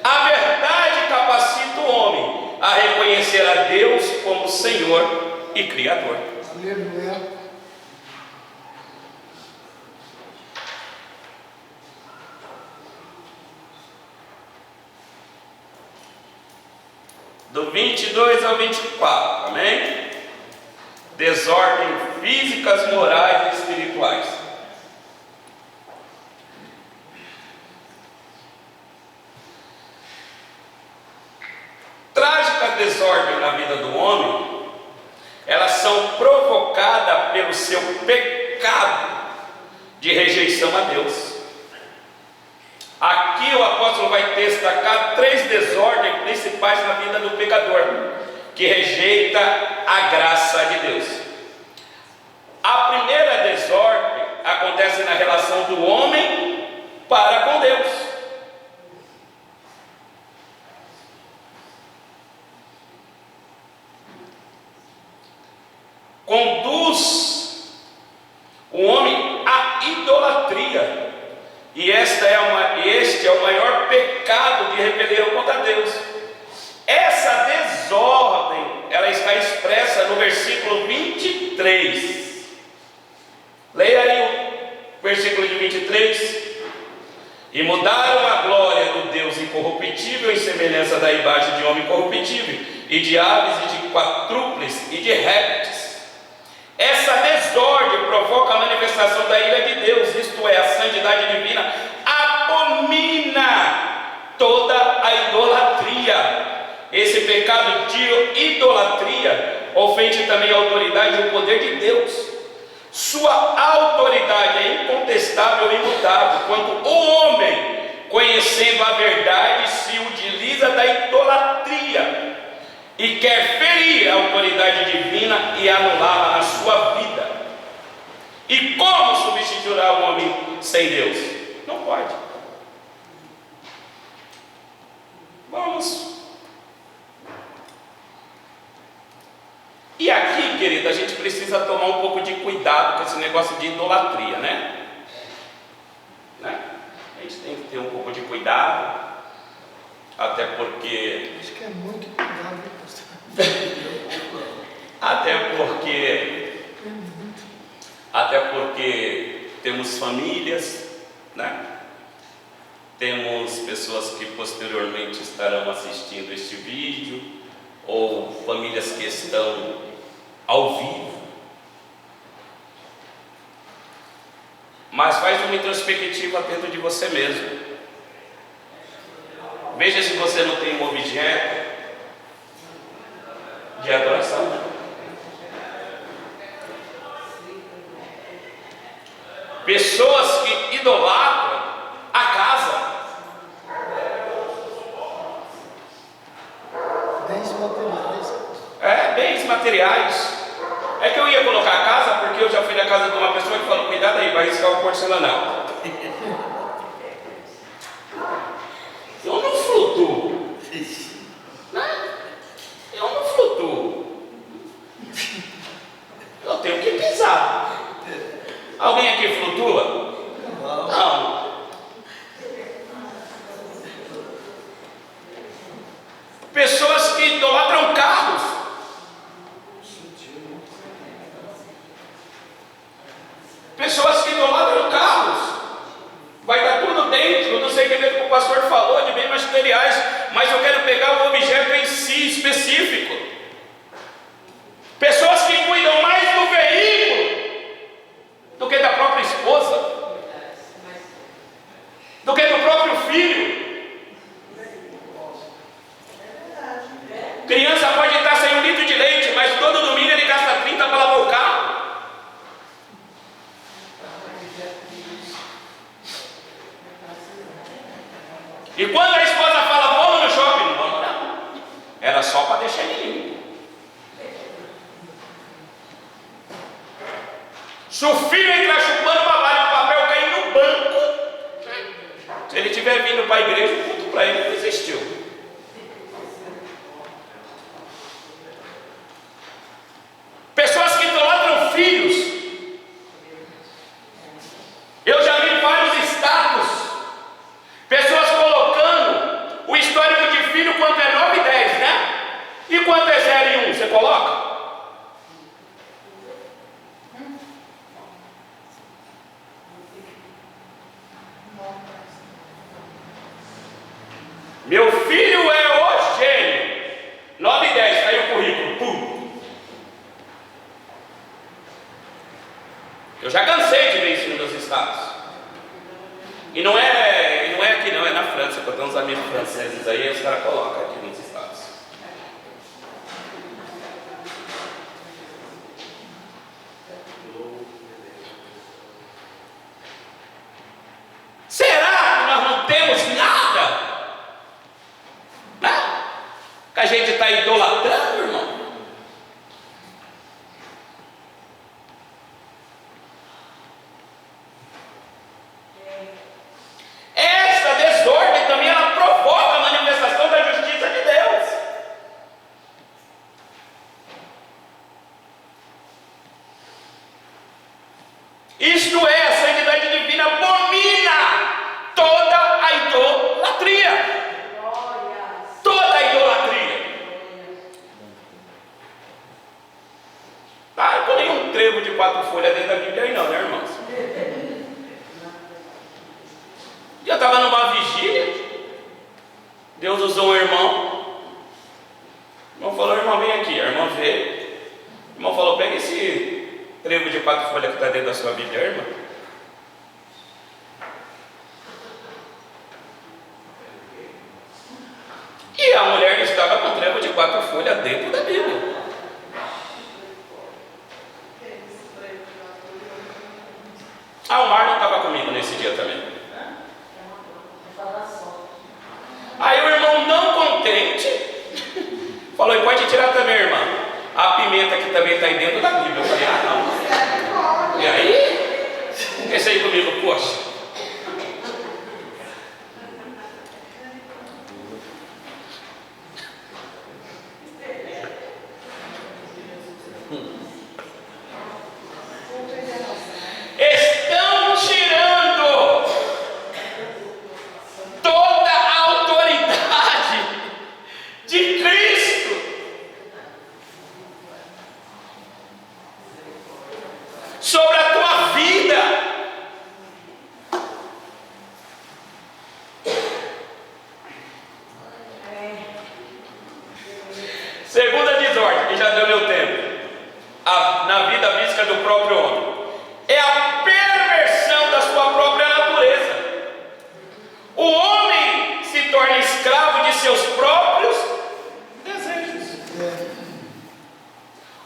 A verdade capacita o homem a reconhecer a Deus como Senhor e Criador. Aleluia. Do 22 ao 24, amém? Desordem físicas, morais e espirituais. Trágica desordem na vida do homem, elas são provocadas pelo seu pecado de rejeição a Deus. Aqui o apóstolo vai destacar 3 desordens principais na vida do pecador, que rejeita a graça de Deus. A primeira desordem acontece na relação do homem para com Deus. Conduz o homem à idolatria. E este é o maior pecado de rebelião contra Deus. Essa desordem, ela está expressa no versículo 23. Leia aí o versículo de 23. E mudaram a glória do Deus incorruptível em semelhança da imagem de homem corruptível, e de aves, e de quadrúpedes, e de répteis. Essa desordem provoca a manifestação da ira de Deus, isto é, a santidade divina abomina toda a idolatria. Esse pecado de idolatria ofende também a autoridade e o poder de Deus. Sua autoridade é incontestável e imutável, quando o homem, conhecendo a verdade, se utiliza da idolatria e quer ferir a autoridade divina e anulá-la na sua vida. E como substituirá o homem sem Deus? Não pode. Vamos. E aqui, querido, a gente precisa tomar um pouco de cuidado com esse negócio de idolatria, né? A gente tem que ter um pouco de cuidado, até porque... Acho que é muito cuidado, né, pastor? Até porque temos famílias, né? Temos pessoas que posteriormente estarão assistindo este vídeo, ou famílias que estão ao vivo. Mas faz uma introspectiva dentro de você mesmo. Veja se você não tem um objeto de adoração. Pessoas que idolatram a casa. Bens materiais. Bens materiais. É que eu ia colocar a casa porque eu já fui na casa de uma pessoa que falou: cuidado aí, vai riscar o porcelanão. Eu não flutuo. Eu não flutuo. Eu tenho que pisar. Alguém aqui flutua? Não. Pessoas que idolatram carros. Pessoas que idolatram carros. Vai dar tudo dentro do segmento que o pastor falou, de bens materiais, mas eu quero pegar o objeto em si específico. Pessoas que cuidam mais do veículo do que da própria esposa, do que do próprio filho. Criança pode estar sem 1 litro de leite, mas todo domingo ele gasta 30 para lavar o carro. E quando a esposa fala: vamos no shopping, não vamos não. Era só para deixar ele limpo. Se o filho entrar chupando uma bala e o papel cair no banco, se ele estiver vindo para a igreja, o culto para ele não existiu. Pessoas que idolatram filhos. Eu já vi vários status. Pessoas colocando o histórico de filho quanto é 9 e 10, né? E quanto é 0 e 1, você coloca? Meu filho é o gênio. 9 e 10, caiu o currículo. Pum. Eu já cansei de ver isso nos meus estados. E não é aqui não, é na França, porque eu tenho uns amigos franceses aí, os caras colocam aqui nos estados. Será que nós não temos nada? Né? Que a gente está idolatrando, irmão? Esta desordem também ela provoca a manifestação da justiça de Deus. Isto é, a santidade divina abomina toda a idolatria. Toda a idolatria. Tá, eu ponho um trevo de 4 folhas dentro da Bíblia aí não, né, irmãos? Eu estava numa vigília, Deus usou um irmão. O irmão falou: irmão, vem aqui. A irmã veio. O irmão falou: pega esse trevo de 4 folhas que está dentro da sua Bíblia, irmã? E a mulher estava com trevo de 4 folhas dentro da Bíblia. O Mar não estava comigo nesse dia também. Aí o irmão, não contente, falou: e pode tirar também, irmã, a pimenta que também está aí dentro da Bíblia. Eu falei: não. E aí? Esse aí comigo, poxa. Estão tirando toda a autoridade de Cristo sobre a tua vida. Segunda desordem, que já deu meu tempo, na vida física do próprio homem, é a perversão da sua própria natureza. O homem se torna escravo de seus próprios desejos,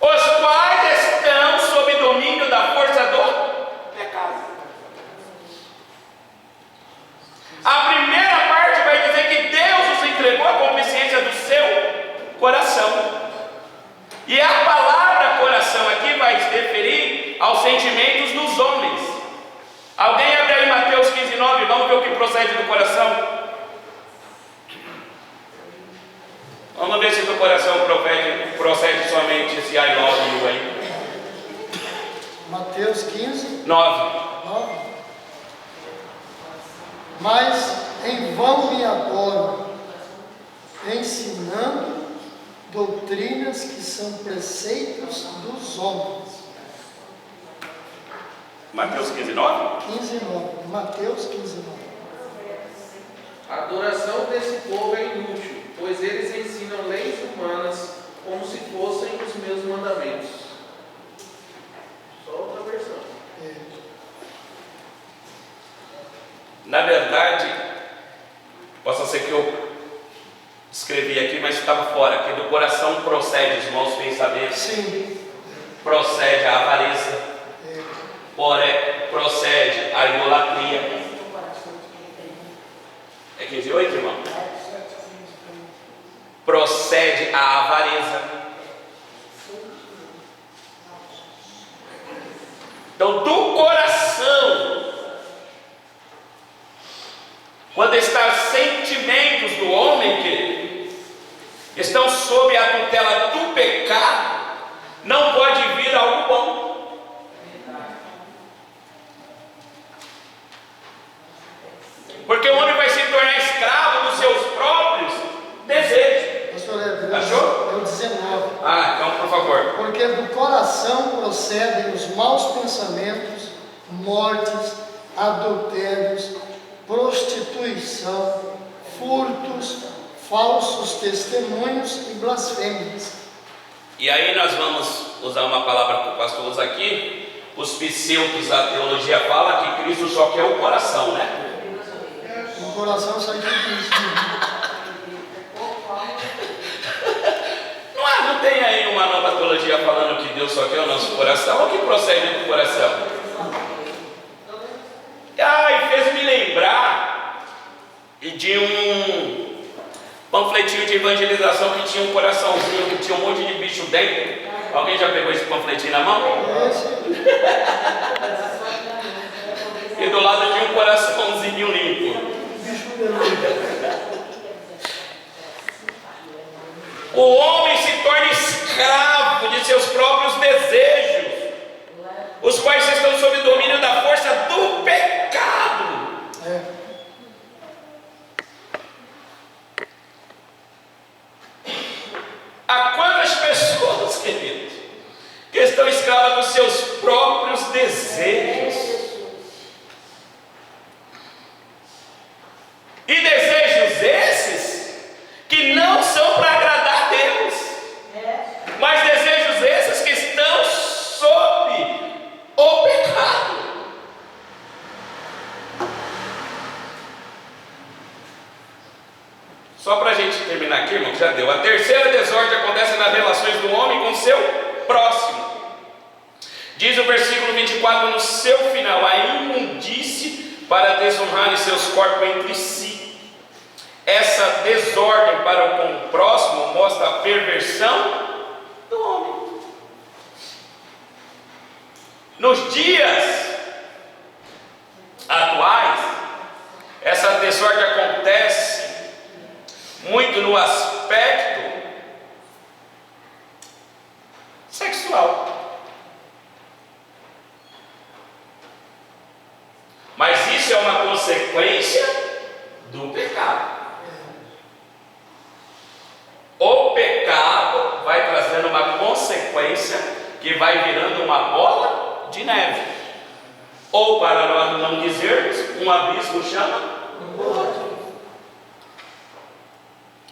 os quais estão sob domínio da força do pecado. A primeira parte vai dizer que Deus nos entregou a consciência do seu coração. E a palavra coração aqui vai se referir aos sentimentos dos homens. Alguém abre aí Mateus 15:9, vamos ver o que procede do coração. Vamos ver se do coração procede somente esse I love you aí. Mateus 15, 9. 9. Mas em vão me adoram, ensinando doutrinas que são preceitos dos homens. Mateus 15:9. 15:9. Mateus 15:9. A adoração desse povo é inútil, pois eles ensinam leis humanas como se fossem os meus mandamentos. Só outra versão. Na verdade, possa ser que eu escrevi aqui, mas estava fora, que do coração procede os maus pensamentos. Sim. Procede a avareza, procede a idolatria. É 15:8, irmão? Procede a avareza. Então, do coração, quando está os sentimentos do homem, que estão sob a tutela do pecado, não pode vir algo bom. Porque o homem vai se tornar escravo dos seus próprios desejos. Pastor Leandro, Achou? é o 19. Então, por favor. Porque do coração procedem os maus pensamentos, mortes, adultérios, prostituição, furtos, falsos testemunhos e blasfêmias. E aí nós vamos usar uma palavra que o pastor usa aqui. Os pseudos da teologia fala que Cristo só quer o coração, né? O coração sai de Cristo. Não tem aí uma nova teologia falando que Deus só quer o nosso coração, ou que procede do coração? E fez-me lembrar de um panfletinho de evangelização que tinha um coraçãozinho, que tinha um monte de bicho dentro. Alguém já pegou esse panfletinho na mão? E do lado tinha um coraçãozinho limpo. O homem se torna escravo de seus próprios desejos, os quais estão sob domínio da força do pecado. Há quantas pessoas, queridos, que estão escravas dos seus próprios desejos? E desejos esses que não são para agradar a Deus, mas desejos esses que estão sob 24, no seu final, a imundície para desonrarem seus corpos entre si. Essa desordem para com o próximo mostra a perversão do homem. Nos dias atuais, essa desordem acontece muito no aspecto sexual. Mas isso é uma consequência do pecado. O pecado vai trazendo uma consequência que vai virando uma bola de neve. Ou, para nós não dizermos, um abismo chama o outro.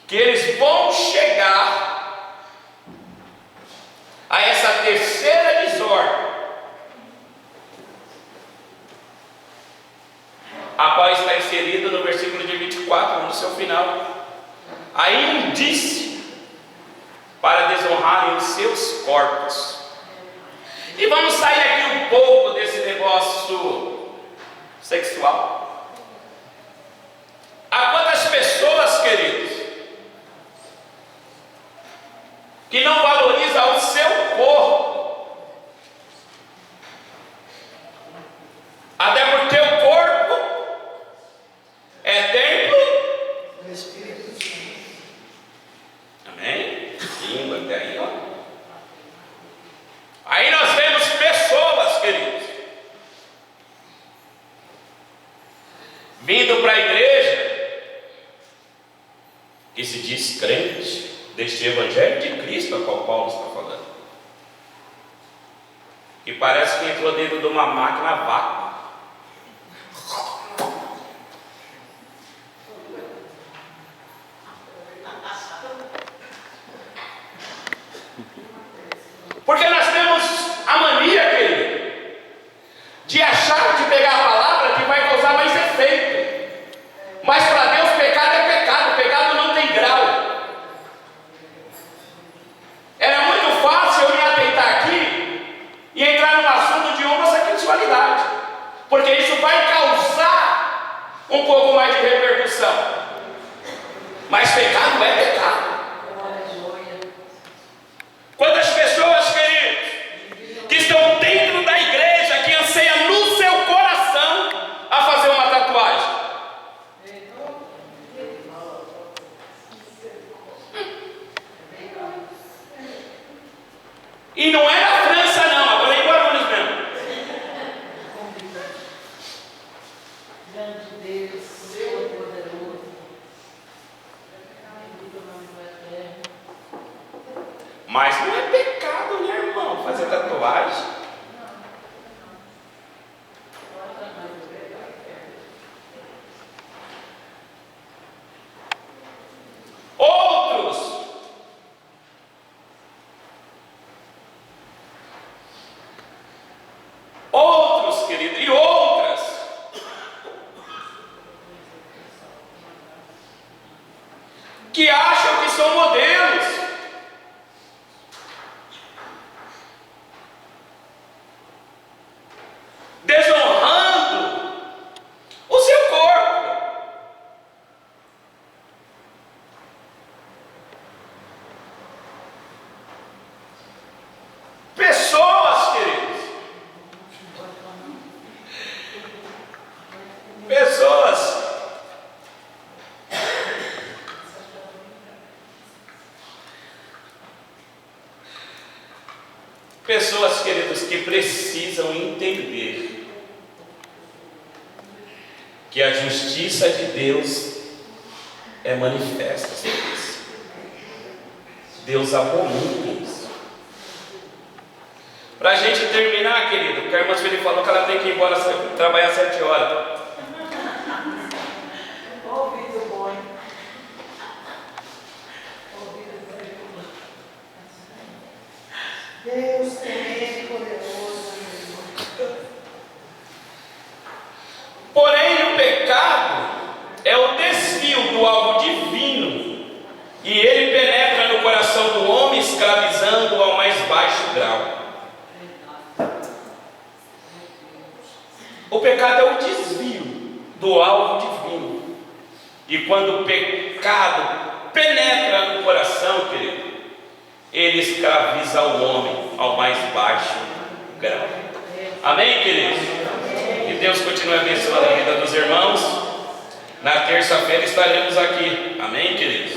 Que eles vão chegar a essa terceira desordem, a qual está inserida no versículo de 24, no seu final. A imundície para desonrarem os seus corpos. E vamos sair aqui um pouco desse negócio sexual. Há quantas pessoas, queridos, que não valorizam o seu corpo, até porque o corpo é templo do Espírito Santo. Amém? Lindo até aí, ó. Aí nós vemos pessoas, queridos, vindo para a igreja, que se diz crente deste evangelho de Cristo, a qual Paulo está falando, que parece que entrou dentro de uma máquina a vácuo. Porque nós temos a mania, querido, de achar, de pegar a palavra que vai causar mais efeito. Mas para Deus pecado é pecado, pecado não tem grau. Era muito fácil eu me atentar aqui e entrar no assunto de homossexualidade, porque isso vai causar um pouco mais de repercussão. Mas pecado é pecado. Quantas pessoas, queridos, que estão dentro da igreja, que anseiam no seu coração a fazer uma tatuagem? E não é na França não, agora é em Guarulhos mesmo. Grande Deus, Senhor poderoso. Mas não é pecado, né, irmão? Fazer tatuagem. Outros, querido, e outras, que acham que são modelos. Desonrando o seu corpo. Pessoas, queridos, pessoas, queridos, que precisam entender que a justiça de Deus é manifesta. Deus abomina isso. Para a gente terminar, querido, porque a irmã Sueli falou que ela tem que ir embora trabalhar 7 horas. Ouvido bom. Deus tremendo e poderoso. Porém, o pecado é o desvio do alvo divino, e ele penetra no coração do homem, escravizando-o ao mais baixo grau. O pecado é o desvio do alvo divino. E quando o pecado penetra no coração, querido, ele escraviza o homem ao mais baixo grau. Amém, queridos? Que Deus continue abençoando a vida dos irmãos. Na terça-feira estaremos aqui. Amém, queridos?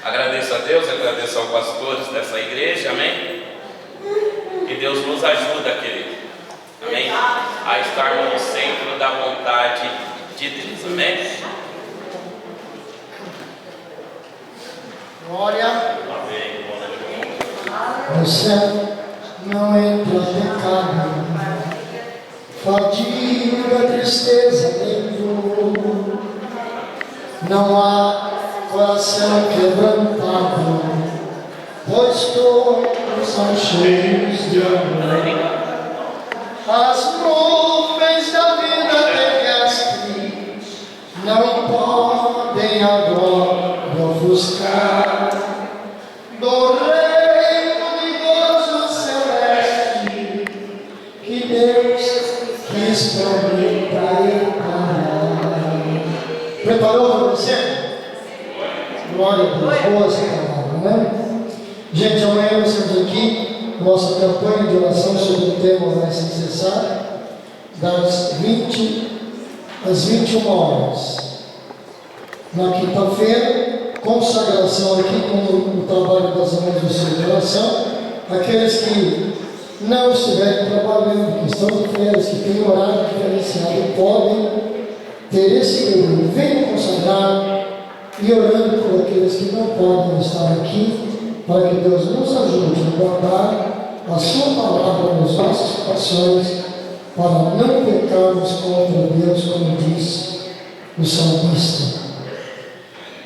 Agradeço a Deus, agradeço aos pastores dessa igreja. Amém? Que Deus nos ajuda, querido. Amém? A estarmos no centro da vontade de Deus. Amém? Glória. Amém. No céu não entra pecado, fadiga, tristeza nem dor. Não há coração quebrantado, pois todos são cheios de amor. As nuvens da vida terrestre não podem agora ofuscar do reino de gozo celeste que Deus quis preparar. Preparou para você? Glória a Deus, boa essa palavra, né? Gente, amanhã nós estamos aqui, nossa campanha de oração sobre o tema vai se cessar das 20 às 21 horas. Na quinta-feira, consagração aqui com o trabalho das mães do seu coração. Aqueles que não estiverem trabalhando, que estão de férias, que têm horário diferenciado, podem ter esse período. Venham consagrar e orando por aqueles que não podem estar aqui, para que Deus nos ajude a guardar a sua palavra nos nossos corações, para não pecarmos contra Deus, como diz o salmista.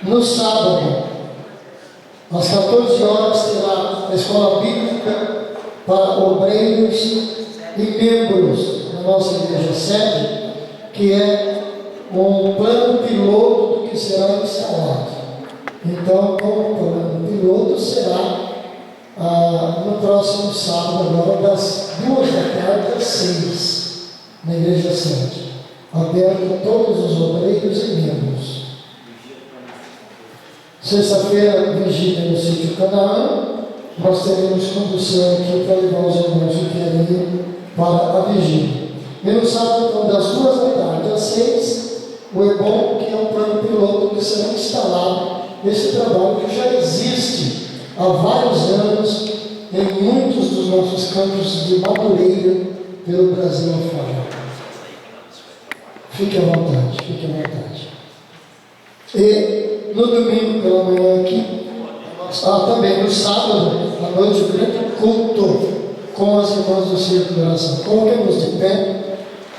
No sábado, às 14 horas, terá a escola bíblica para obreiros e membros da nossa igreja sede, que é um plano piloto do que será instalado. Então, como plano piloto, será no próximo sábado, agora das 2 da tarde às 6, na igreja sede, aberto a todos os obreiros e membros. Sexta-feira, vigília no sítio Canaã, nós teremos condução aqui para levar os irmãos que querem ir para a vigília. E no sábado, então, das 2 da tarde às 6, o EBOM, que é um plano piloto que será instalado, esse trabalho que já existe há vários anos em muitos dos nossos campos de Madureira pelo Brasil afora. Fique à vontade, fique à vontade. E no domingo pela manhã aqui, também no sábado, à noite, o grande culto com as irmãs do Círculo de Oração. Coloquemos de pé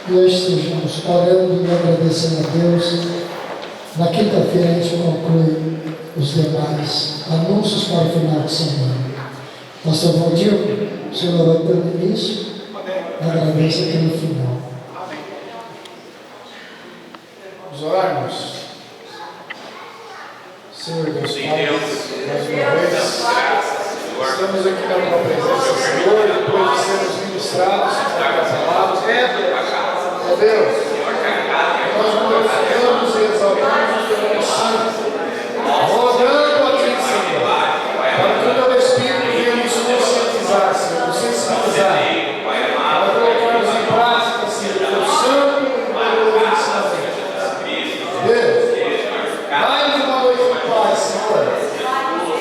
e nós estejamos orando e agradecendo a Deus. Na quinta-feira a gente conclui os demais anúncios para o final de semana. Pastor Valdir, o senhor vai pelo início, agradeço aqui no final. Vamos orarmos. Senhor Deus Pai, mais uma vez, estamos aqui na tua presença, Senhor, depois de sermos ministrados na palavra. Ó Deus, nós glorificamos e exaltamos o teu nome santo, rogando a ti, Senhor, para que o teu Espírito venha nos conscientizar, Senhor, nos sensibilizar, para colocarmos em prática, Senhor, o teu santo e poderoso ensinamento. Deus, mais uma noite de paz, Senhor.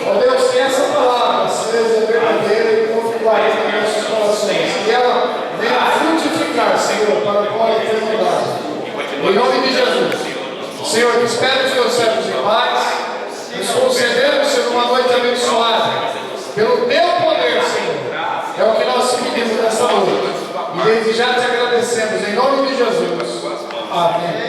Ó Deus, que essa palavra seja verdadeira e confirmada em nossos corações, que ela venha frutificar, Senhor, para a glória e eternidade. Em nome de Jesus. Senhor, que espere os teus servos em paz, nos concedendo, Senhor, uma noite abençoada, pelo teu poder, Senhor. É o que nós pedimos nessa noite. E desde já te agradecemos, em nome de Jesus. Amém.